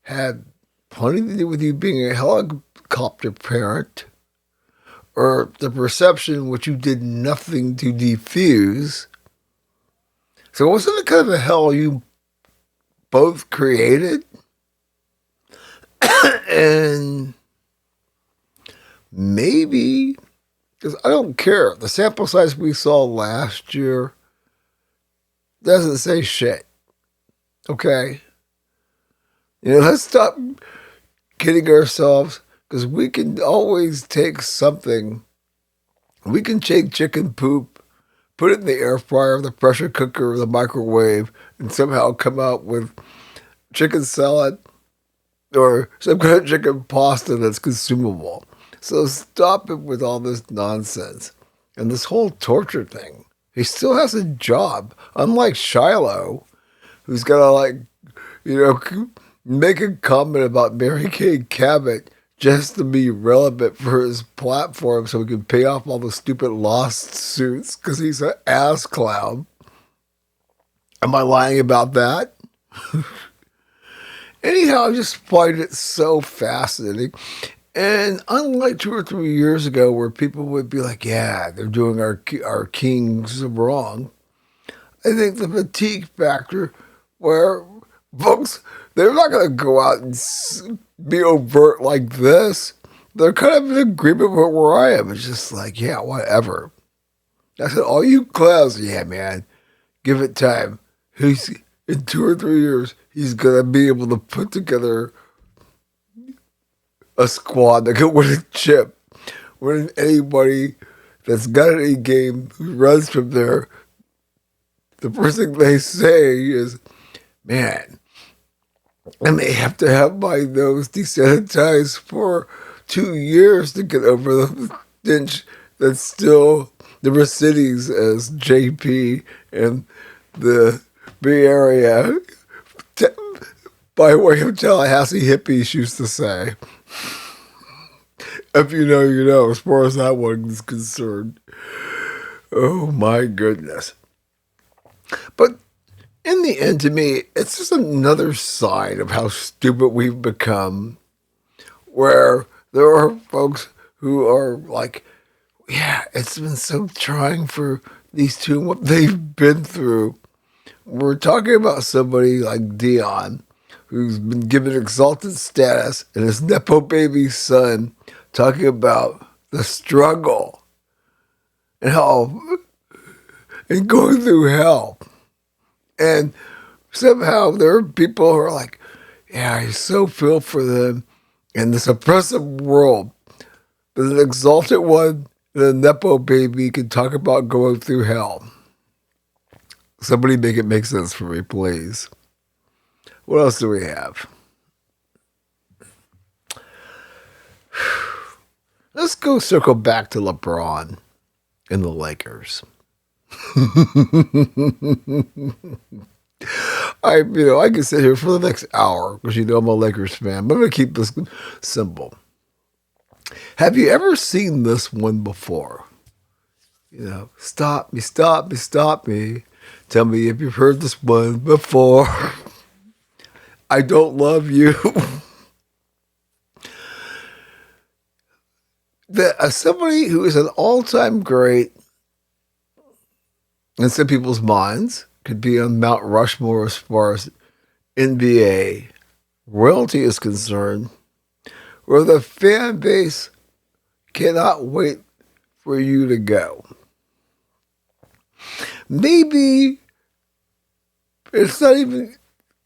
had plenty to do with you being a helicopter parent or the perception which you did nothing to defuse. So wasn't it kind of a hell you both created? And maybe, because I don't care, the sample size we saw last year doesn't say shit. Okay? Let's stop kidding ourselves, because we can always take something. We can take chicken poop, put it in the air fryer, the pressure cooker, or the microwave, and somehow come out with chicken salad or some kind of chicken pasta that's consumable. So stop it with all this nonsense. And this whole torture thing. He still has a job, unlike Shiloh, who's got to, make a comment about Mary Kay Cabot just to be relevant for his platform so he can pay off all the stupid lawsuits because he's an ass clown. Am I lying about that? Anyhow, I just find it so fascinating. And unlike 2 or 3 years ago where people would be like, yeah, they're doing our kings wrong, I think the fatigue factor where folks, they're not going to go out and be overt like this. They're kind of in agreement with where I am. It's just like, yeah, whatever. I said, all you clowns, yeah, man, give it time. In 2 or 3 years, he's going to be able to put together a squad that can win a chip. When anybody that's got any game who runs from there, the first thing they say is, man, I may have to have my nose desanitized for 2 years to get over the stench that's still the Mercedes as JP and the Bay Area, by way of Tallahassee hippies used to say. If you know, you know, as far as that one is concerned. Oh my goodness. But in the end, to me, it's just another sign of how stupid we've become, where there are folks who are like, yeah, it's been so trying for these two and what they've been through. We're talking about somebody like Dion, who's been given exalted status, and his Nepo baby son talking about the struggle and going through hell. And somehow there are people who are like, yeah, I so feel for them in this oppressive world. But an exalted one and a Nepo baby can talk about going through hell. Somebody make it make sense for me, please. What else do we have? Let's go circle back to LeBron and the Lakers. I can sit here for the next hour because I'm a Lakers fan. But I'm going to keep this simple. Have you ever seen this one before? Stop me, stop me, stop me. Tell me if you've heard this one before. I don't love you. Somebody who is an all-time great in some people's minds could be on Mount Rushmore as far as NBA royalty is concerned, where the fan base cannot wait for you to go. Maybe it's not even,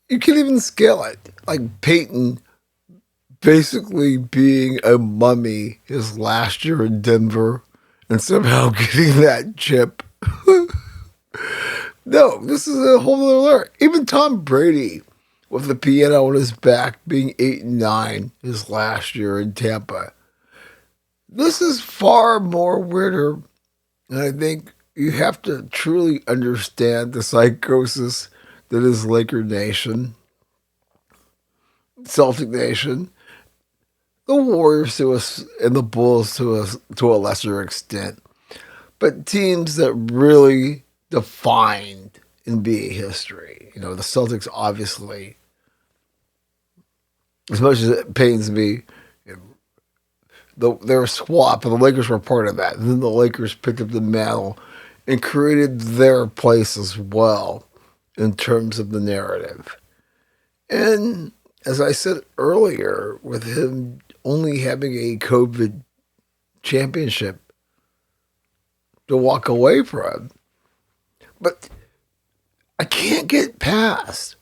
you can't even scale it. Like Peyton basically being a mummy his last year in Denver and somehow getting that chip. No, this is a whole other level. Even Tom Brady, with the piano on his back, being 8-9 his last year in Tampa. This is far more weirder, and I think you have to truly understand the psychosis that is Laker Nation, Celtic Nation, the Warriors to us, and the Bulls to a lesser extent, but teams that really defined NBA history. You know, the Celtics obviously, as much as it pains me, their swap, and the Lakers were part of that. And then the Lakers picked up the mantle and created their place as well in terms of the narrative. And as I said earlier, with him only having a COVID championship to walk away from, but I can't get past.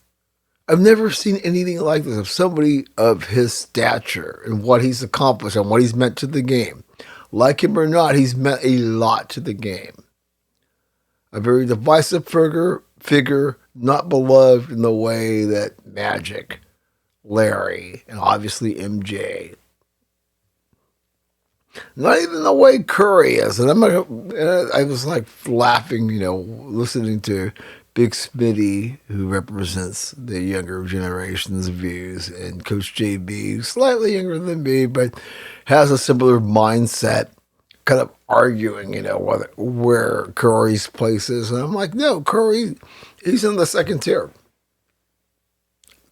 I've never seen anything like this of somebody of his stature and what he's accomplished and what he's meant to the game. Like him or not, he's meant a lot to the game. A very divisive figure, not beloved in the way that Magic, Larry, and obviously MJ. Not even the way Curry is. And I was like laughing, listening to Big Smitty, who represents the younger generation's views, and Coach JB, slightly younger than me, but has a similar mindset, kind of arguing, where Curry's place is. And I'm like, no, Curry, he's in the second tier.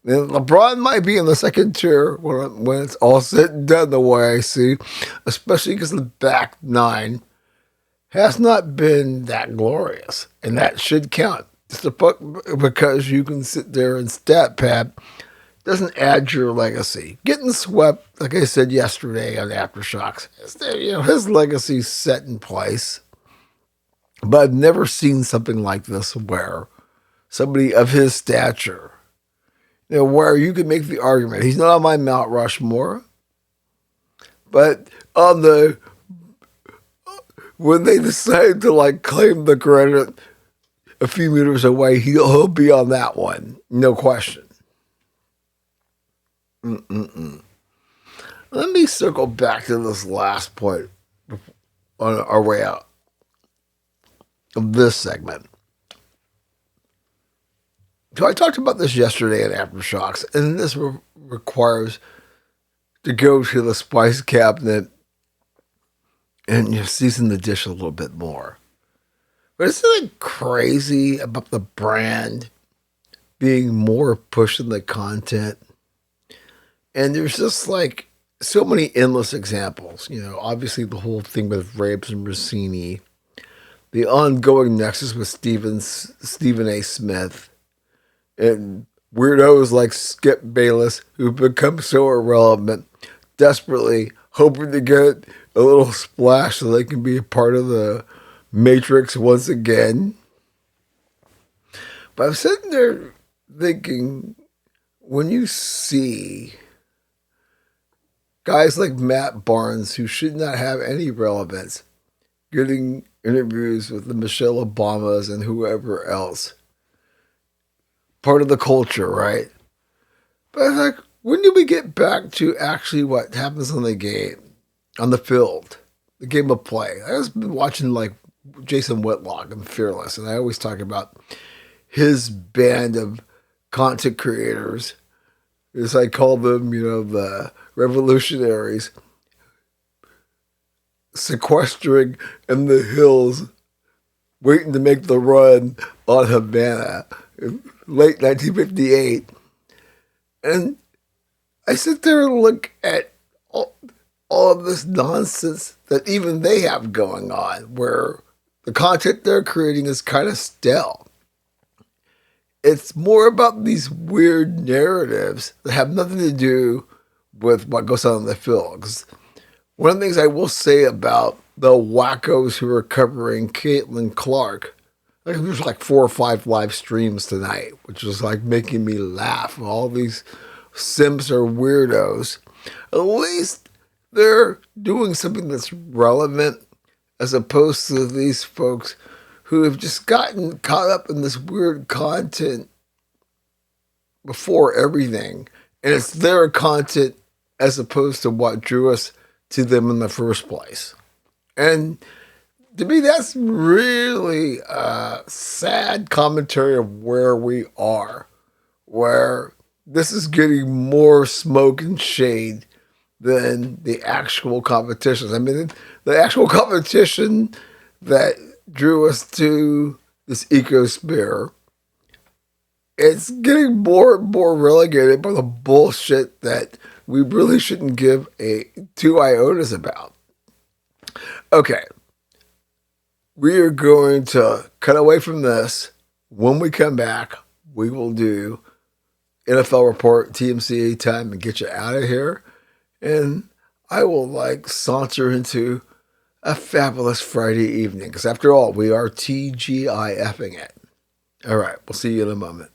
And LeBron might be in the second tier when it's all said and done the way I see, especially because the back nine has not been that glorious, and that should count. Just because you can sit there and stat pad doesn't add your legacy. Getting swept, like I said yesterday on Aftershocks, his legacy's set in place. But I've never seen something like this where somebody of his stature, where you can make the argument, he's not on my Mount Rushmore, but when they decide to claim the credit a few meters away, he'll be on that one, no question. Let me circle back to this last point on our way out of this segment. So I talked about this yesterday in Aftershocks, and this requires to go to the spice cabinet and season the dish a little bit more. But isn't it crazy about the brand being more push than the content? And there's just so many endless examples. Obviously the whole thing with Rapes and Rossini, the ongoing nexus with Stephen A. Smith, and weirdos like Skip Bayless, who've become so irrelevant, desperately hoping to get a little splash so they can be a part of the Matrix once again. But I'm sitting there thinking, when you see guys like Matt Barnes, who should not have any relevance, getting interviews with the Michelle Obamas and whoever else, part of the culture, right? But when do we get back to actually what happens on the game, on the field, the game of play? I've been watching Jason Whitlock and Fearless, and I always talk about his band of content creators, as I call them, the revolutionaries, sequestering in the hills, waiting to make the run on Havana, late 1958. And I sit there and look at all of this nonsense that even they have going on, where the content they're creating is kind of stale. It's more about these weird narratives that have nothing to do with what goes on in the field. 'Cause one of the things I will say about the wackos who are covering Caitlin Clark, there's 4 or 5 live streams tonight, which is making me laugh. All these simps are weirdos. At least they're doing something that's relevant as opposed to these folks who have just gotten caught up in this weird content before everything. And it's their content as opposed to what drew us to them in the first place. And to me, that's really a sad commentary of where we are, where this is getting more smoke and shade than the actual competitions. I mean, the actual competition that drew us to this ecosphere, it's getting more and more relegated by the bullshit that we really shouldn't give two iotas about. Okay. We are going to cut away from this. When we come back, we will do NFL Report, TMCA time, and get you out of here. And I will saunter into a fabulous Friday evening. Because after all, we are TGIFing it. All right, we'll see you in a moment.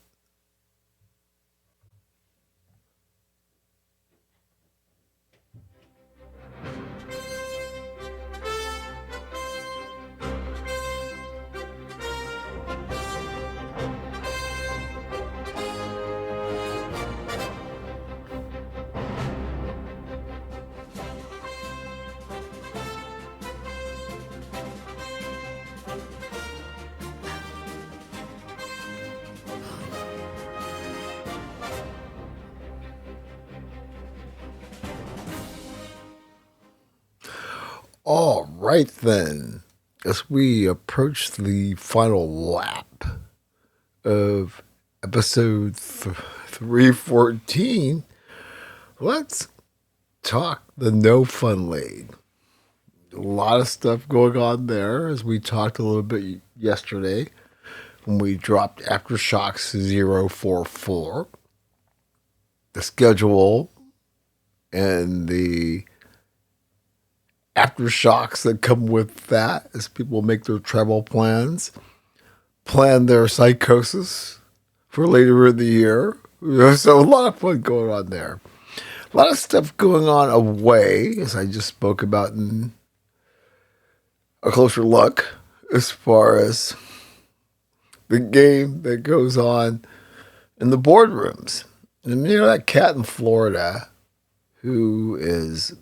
All right, then, as we approach the final lap of episode 314, let's talk the No Fun League. A lot of stuff going on there, as we talked a little bit yesterday when we dropped Aftershocks 044. The schedule and the aftershocks that come with that as people make their travel plans, plan their psychosis for later in the year. So a lot of fun going on there. A lot of stuff going on away, as I just spoke about in a closer look, as far as the game that goes on in the boardrooms. And that cat in Florida who is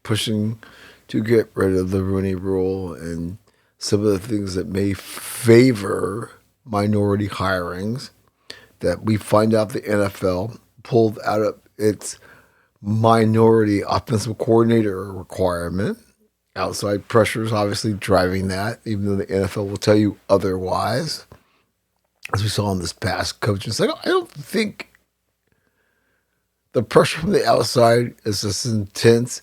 pushing to get rid of the Rooney Rule and some of the things that may favor minority hirings, that we find out the NFL pulled out of its minority offensive coordinator requirement. Outside pressures obviously driving that, even though the NFL will tell you otherwise. As we saw in this past coaching cycle, I don't think the pressure from the outside is as intense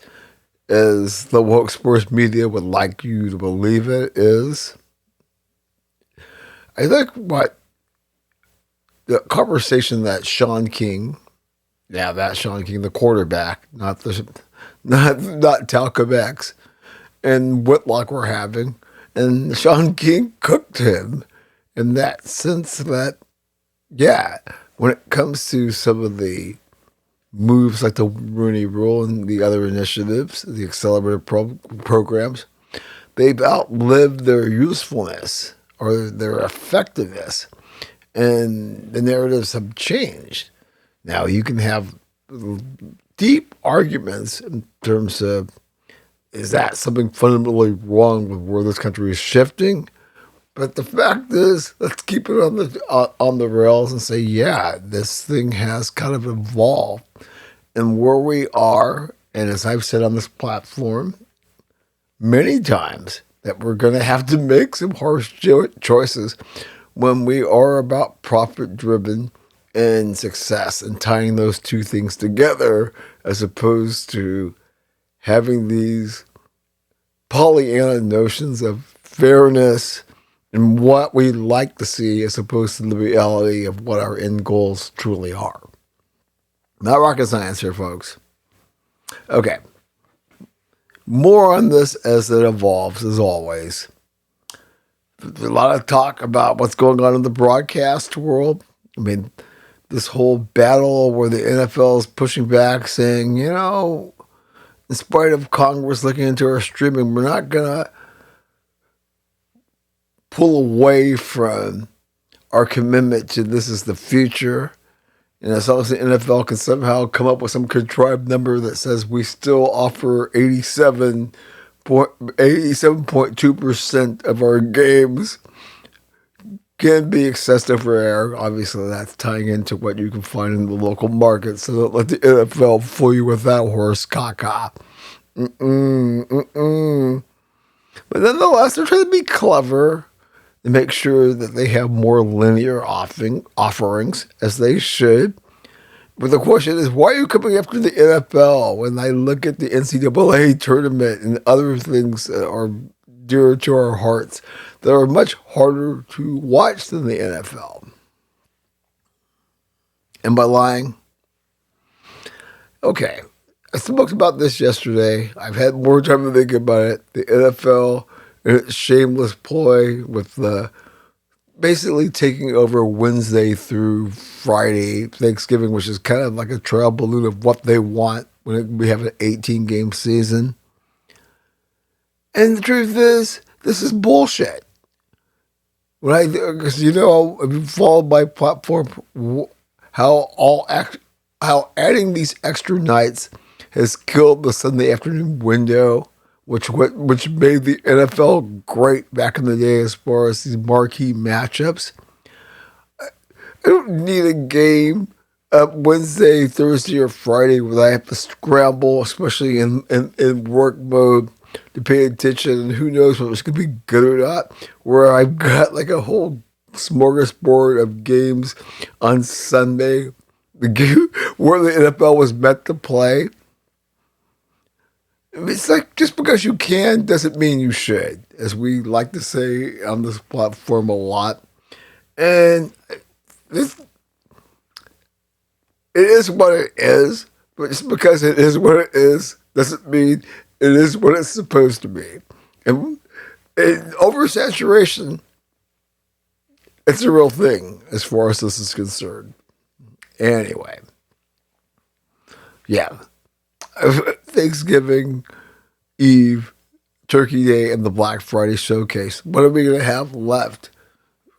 as the woke sports media would like you to believe it is. I think what the conversation that Sean King, the quarterback, not Talcum X, and Whitlock were having, and Sean King cooked him in that sense that, when it comes to some of the moves like the Rooney Rule and the other initiatives, the accelerated programs, they've outlived their usefulness or their effectiveness, and the narratives have changed. Now, you can have deep arguments in terms of, is that something fundamentally wrong with where this country is shifting? But the fact is, let's keep it on the rails and say, this thing has kind of evolved. And where we are, and as I've said on this platform many times, that we're going to have to make some harsh choices when we are about profit-driven and success, and tying those two things together, as opposed to having these Pollyanna notions of fairness and what we like to see, as opposed to the reality of what our end goals truly are. Not rocket science here, folks. Okay. More on this as it evolves, as always. There's a lot of talk about what's going on in the broadcast world. I mean, this whole battle where the NFL is pushing back, saying, in spite of Congress looking into our streaming, we're not going to pull away from our commitment to this is the future. And as long as the NFL can somehow come up with some contrived number that says we still offer 87.2% of our games can be accessed over air. Obviously, that's tying into what you can find in the local market. So don't let the NFL fool you with that horse caca. But nonetheless, they're trying to be clever and make sure that they have more linear offerings, as they should. But the question is, why are you coming after the NFL when I look at the NCAA tournament and other things that are dear to our hearts that are much harder to watch than the NFL? Am I lying? Okay. I spoke about this yesterday. I've had more time to think about it. The NFL and its shameless ploy with basically taking over Wednesday through Friday, Thanksgiving, which is kind of like a trial balloon of what they want when we have an 18-game season. And the truth is, this is bullshit. Because if you follow my platform, how adding these extra nights has killed the Sunday afternoon window, which made the NFL great back in the day as far as these marquee matchups. I don't need a game Wednesday, Thursday, or Friday where I have to scramble, especially in work mode, to pay attention, and who knows whether it's going to be good or not, where I've got like a whole smorgasbord of games on Sunday, where the NFL was meant to play. It's like, just because you can doesn't mean you should, as we like to say on this platform a lot. And it is what it is, but just because it is what it is doesn't mean it is what it's supposed to be. And oversaturation, it's a real thing as far as this is concerned. Anyway, yeah. Thanksgiving Eve, Turkey Day, and the Black Friday showcase. What are we going to have left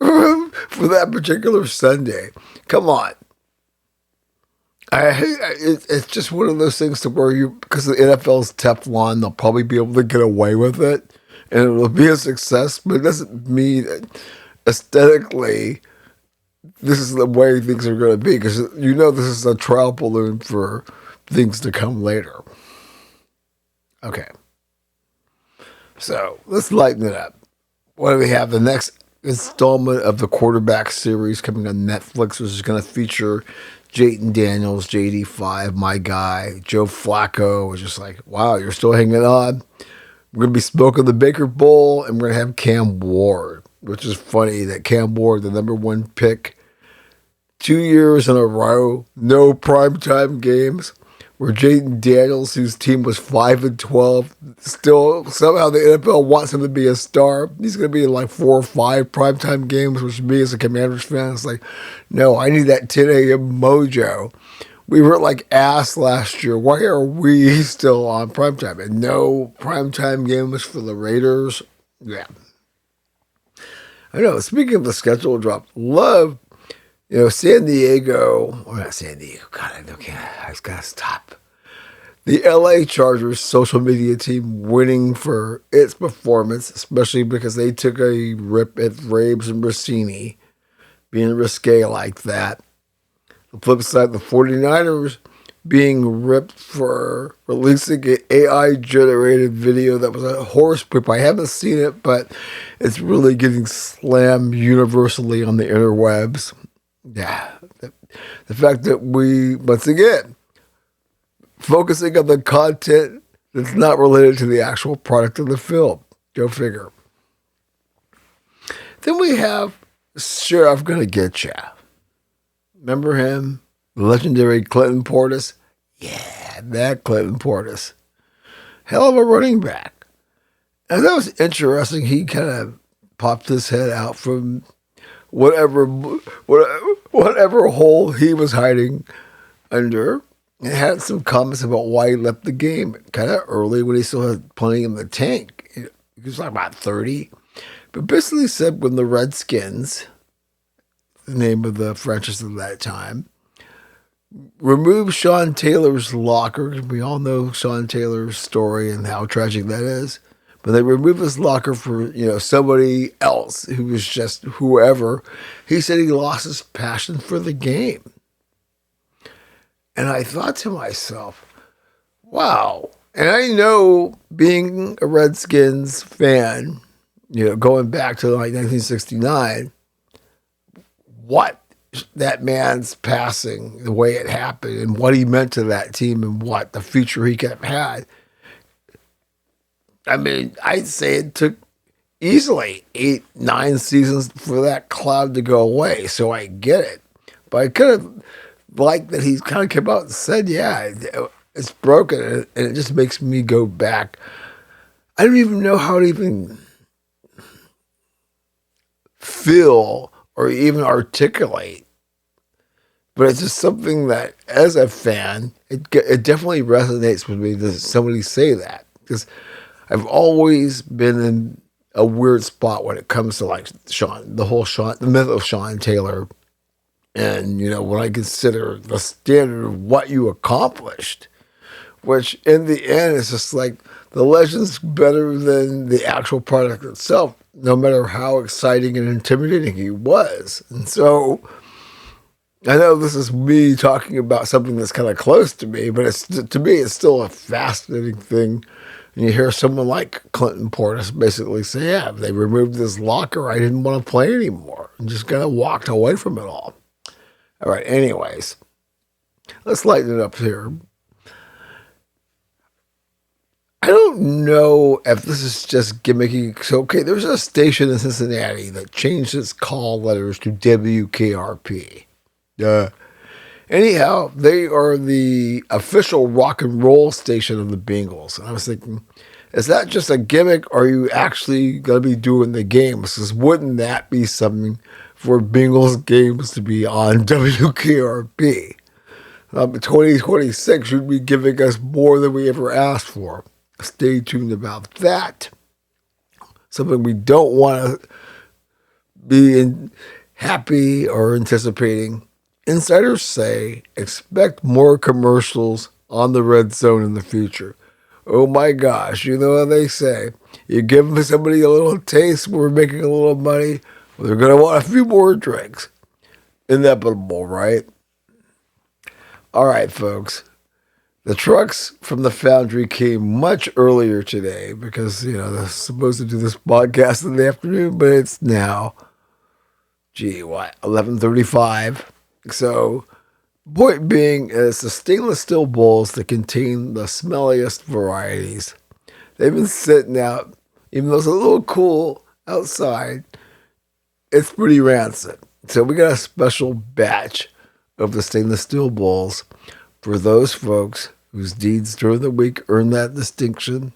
for that particular Sunday? Come on. It's just one of those things to where because the NFL's Teflon, they'll probably be able to get away with it, and it'll be a success, but it doesn't mean that aesthetically this is the way things are going to be, because this is a trial balloon for things to come later. Okay. So let's lighten it up. What do we have? The next installment of the quarterback series coming on Netflix, which is going to feature Jayden Daniels, JD5, my guy, Joe Flacco. Was just like, wow, you're still hanging on. We're going to be smoking the Baker Bowl, and we're going to have Cam Ward, which is funny that Cam Ward, the number one pick, 2 years in a row, no primetime games, where Jayden Daniels, whose team was 5-12, still somehow the NFL wants him to be a star. He's going to be in like 4 or 5 primetime games, which me as a Commanders fan is like, no, I need that 10 a.m. mojo. We were like ass last year. Why are we still on primetime? And no primetime games for the Raiders. Yeah. I know. Speaking of the schedule drop, love, San Diego, or not San Diego, God, I just got to stop. The LA Chargers social media team winning for its performance, especially because they took a rip at Rabes and Rossini, being risque like that. The flip side, the 49ers being ripped for releasing an AI-generated video that was a horse poop. I haven't seen it, but it's really getting slammed universally on the interwebs. Yeah, the fact that we, once again, focusing on the content that's not related to the actual product of the film. Go figure. Then we have Sheriff Gonna Get Ya. Remember him? The legendary Clinton Portis? Yeah, that Clinton Portis. Hell of a running back. And that was interesting. He kind of popped his head out from whatever whatever hole he was hiding under, and had some comments about why he left the game kind of early when he still had plenty in the tank. He was like about 30. But basically said when the Redskins, the name of the franchise at that time, removed Sean Taylor's locker. We all know Sean Taylor's story and how tragic that is. But they removed his locker for, somebody else who was just whoever. He said he lost his passion for the game. And I thought to myself, wow. And I know, being a Redskins fan, going back to like 1969, what that man's passing, the way it happened, and what he meant to that team, and what the future he could have had. I mean, I'd say it took easily 8, 9 seasons for that cloud to go away. So I get it. But I could have liked that he kind of came out and said, yeah, it's broken. And it just makes me go back. I don't even know how to even feel or even articulate. But it's just something that, as a fan, it definitely resonates with me to somebody say that. Because I've always been in a weird spot when it comes to like the myth of Sean Taylor. And, when I consider the standard of what you accomplished, which in the end is just like the legend's better than the actual product itself, no matter how exciting and intimidating he was. And so I know this is me talking about something that's kind of close to me, but to me, it's still a fascinating thing. And you hear someone like Clinton Portis basically say, yeah, they removed this locker, I didn't want to play anymore, and just kind of walked away from it all. All right, anyways, let's lighten it up here. I don't know if this is just gimmicky. So, okay, there's a station in Cincinnati that changed its call letters to WKRP. Anyhow, they are the official rock and roll station of the Bengals. And I was thinking, is that just a gimmick, or are you actually going to be doing the games? Because wouldn't that be something for Bengals games to be on WKRP? 2026 should be giving us more than we ever asked for. Stay tuned about that. Something we don't want to be happy or anticipating. Insiders say expect more commercials on the red zone in the future. Oh my gosh, you know what they say. You give somebody a little taste, we're making a little money, well, they're going to want a few more drinks. Inevitable, right? All right, folks. The trucks from the foundry came much earlier today because, they're supposed to do this podcast in the afternoon, but it's now, 11:35. So, point being is the stainless steel bowls that contain the smelliest varieties. They've been sitting out, even though it's a little cool outside, it's pretty rancid. So we got a special batch of the stainless steel bowls for those folks whose deeds during the week earn that distinction,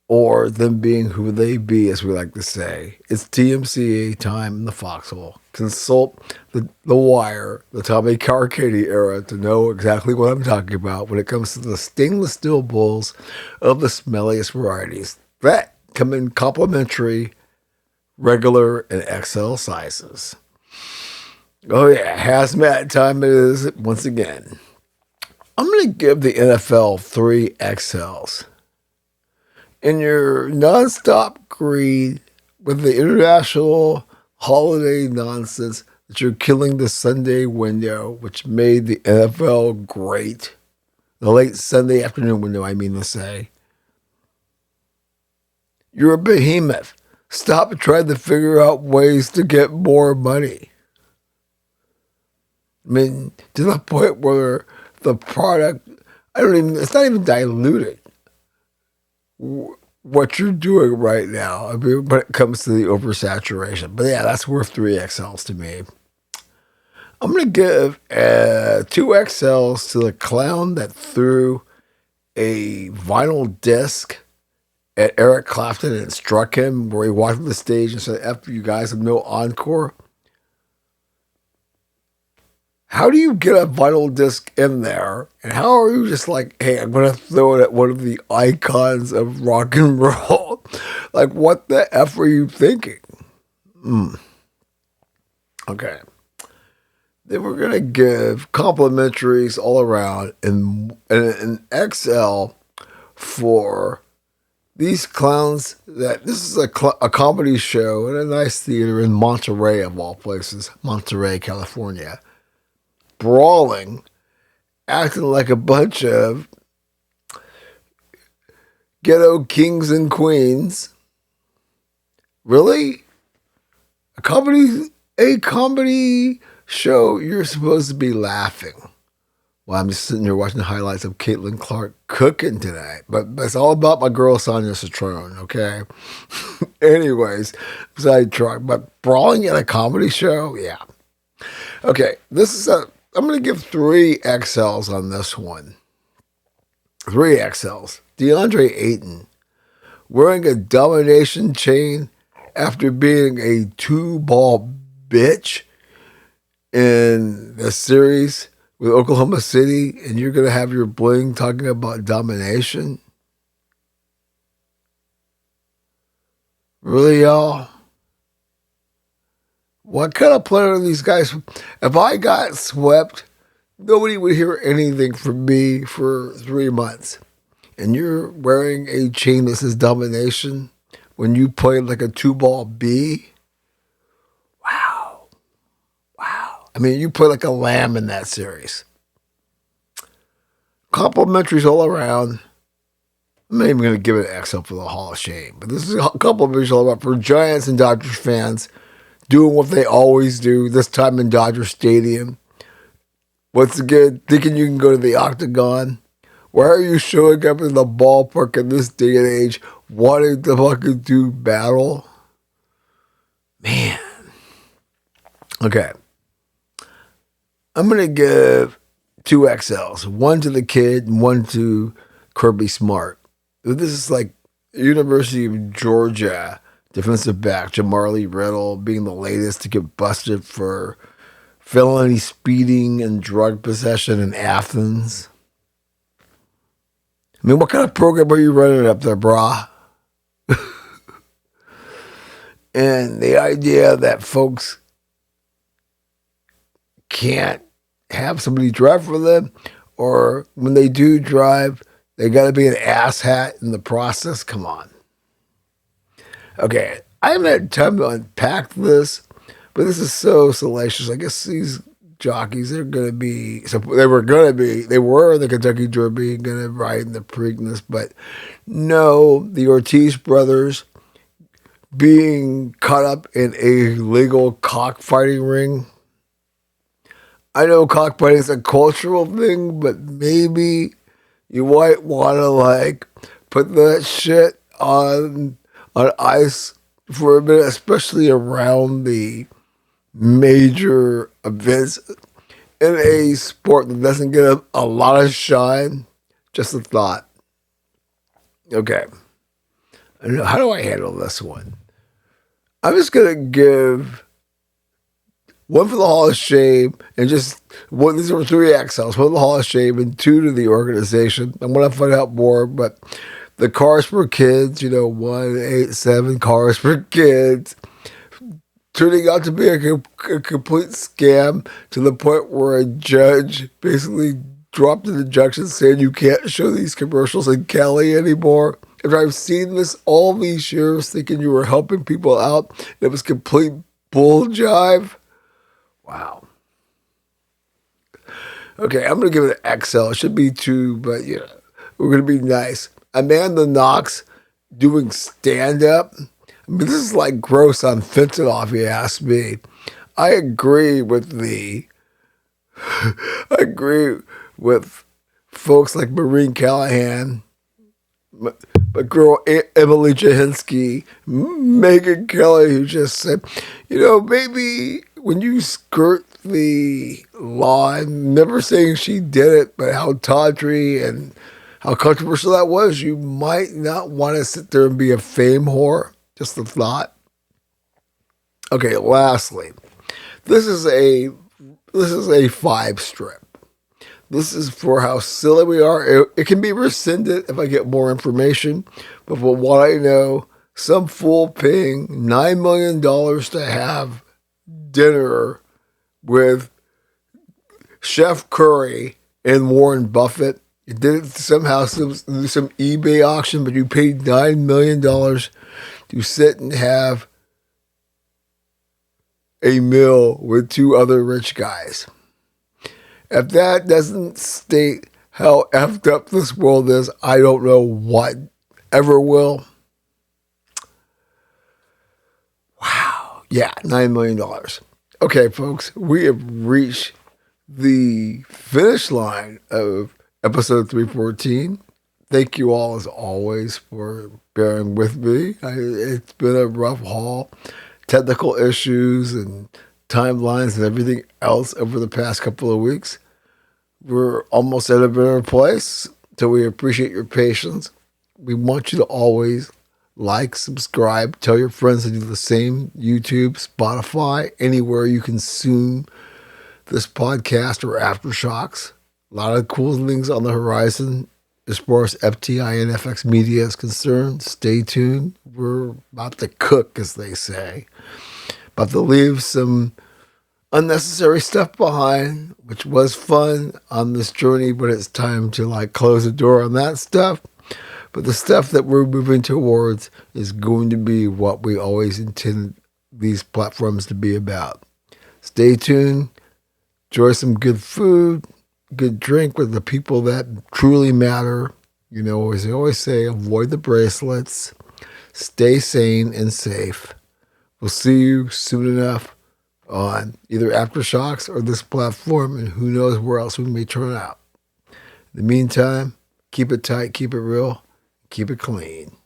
or them being who they be, as we like to say. It's TMCA time in the Foxhole. Consult the Wire, the Tommy Carcady era, to know exactly what I'm talking about when it comes to the stainless steel bowls of the smelliest varieties that come in complimentary, regular, and XL sizes. Oh yeah, hazmat time it is once again. I'm going to give the NFL 3 XLs. In your nonstop greed with the international holiday nonsense that you're killing the Sunday window, which made the NFL great. The late Sunday afternoon window, I mean to say. You're a behemoth. Stop trying to figure out ways to get more money. I mean, to the point where the product, it's not even diluted. What you're doing right now, when it comes to the oversaturation. But yeah, that's worth 3 XLs to me. I'm going to give 2 XLs to the clown that threw a vinyl disc at Eric Clapton and it struck him where he walked on the stage and said, F you guys have no encore. How do you get a vinyl disc in there? And how are you just like, hey, I'm going to throw it at one of the icons of rock and roll? Like, what the F were you thinking? Okay. They were going to give complimentaries all around and an XL for these clowns. That this is a comedy show in a nice theater in Monterey, of all places, Monterey, California. Brawling, acting like a bunch of ghetto kings and queens. Really? A comedy show, you're supposed to be laughing. Well, I'm just sitting here watching the highlights of Caitlin Clark cooking tonight. But it's all about my girl Sonia Citrone, okay? Anyways, sidetrack. But brawling at a comedy show? Yeah. Okay, I'm going to give 3 XLs on this one. 3 XLs. DeAndre Ayton wearing a domination chain after being a 2-ball bitch in the series with Oklahoma City, and you're going to have your bling talking about domination? Really, y'all? What kind of player are these guys? If I got swept, nobody would hear anything from me for 3 months. And you're wearing a chain that says domination when you played like a 2-ball B? Wow. I mean, you played like a lamb in that series. Complimentaries all around. I'm not even going to give it an XL for the Hall of Shame, but this is a complimentaries all around for Giants and Dodgers fans doing what they always do, this time in Dodger Stadium. Once again, thinking you can go to the Octagon. Why are you showing up in the ballpark in this day and age wanting to fucking do battle? Man. Okay. I'm going to give 2 XLs. One to the kid and one to Kirby Smart. This is like University of Georgia defensive back Jamarly Riddle being the latest to get busted for felony speeding and drug possession in Athens. I mean, what kind of program are you running up there, brah? And the idea that folks can't have somebody drive for them, or when they do drive, they got to be an asshat in the process. Come on. Okay, I haven't had time to unpack this, but this is so salacious. I guess these jockeys, they were in the Kentucky Derby, going to ride in the Preakness, but no, the Ortiz brothers being caught up in a legal cockfighting ring. I know cockfighting is a cultural thing, but maybe you might want to like put that shit on ice for a minute, especially around the major events in a sport that doesn't get a lot of shine. Just a thought. Okay. How do I handle this one? I'm just going to give one for the Hall of Shame and just one. These are 3 XLs. One for the Hall of Shame and 2 to the organization. I'm going to find out more, but the Cars for Kids, 187 Cars for Kids, turning out to be a complete scam to the point where a judge basically dropped an injunction saying you can't show these commercials in Cali anymore. And I've seen this all these years thinking you were helping people out. It was complete bull jive. Wow. Okay, I'm going to give it an XL. It should be 2, but we're going to be nice. Amanda Knox doing stand-up. I mean, this is like gross on fentanyl, if you ask me. I agree with folks like Maureen Callahan, my girl Emily Jahinsky, Megan Kelly, who just said, maybe when you skirt the law, I'm never saying she did it, but how tawdry and how controversial that was, you might not want to sit there and be a fame whore. Just a thought. Okay, lastly, this is a This is a 5-strip. This is for how silly we are. It can be rescinded if I get more information. But from what I know, some fool paying $9 million to have dinner with Chef Curry and Warren Buffett. You did it somehow, some eBay auction, but you paid $9 million to sit and have a meal with 2 other rich guys. If that doesn't state how effed up this world is, I don't know what ever will. Wow. Yeah, $9 million. Okay, folks, we have reached the finish line of episode 314. Thank you all, as always, for bearing with me. It's been a rough haul. Technical issues and timelines and everything else over the past couple of weeks. We're almost at a better place, so we appreciate your patience. We want you to always like, subscribe, tell your friends to do the same. YouTube, Spotify, anywhere you consume this podcast or Aftershocks. A lot of cool things on the horizon as far as FTINFX media is concerned. Stay tuned. We're about to cook, as they say. About to leave some unnecessary stuff behind, which was fun on this journey, but it's time to close the door on that stuff. But the stuff that we're moving towards is going to be what we always intended these platforms to be about. Stay tuned. Enjoy some good food, good drink with the people that truly matter. As they always say, avoid the bracelets. Stay sane and safe. We'll see you soon enough on either Aftershocks or this platform, and who knows where else we may turn out. In the meantime, keep it tight, keep it real, keep it clean.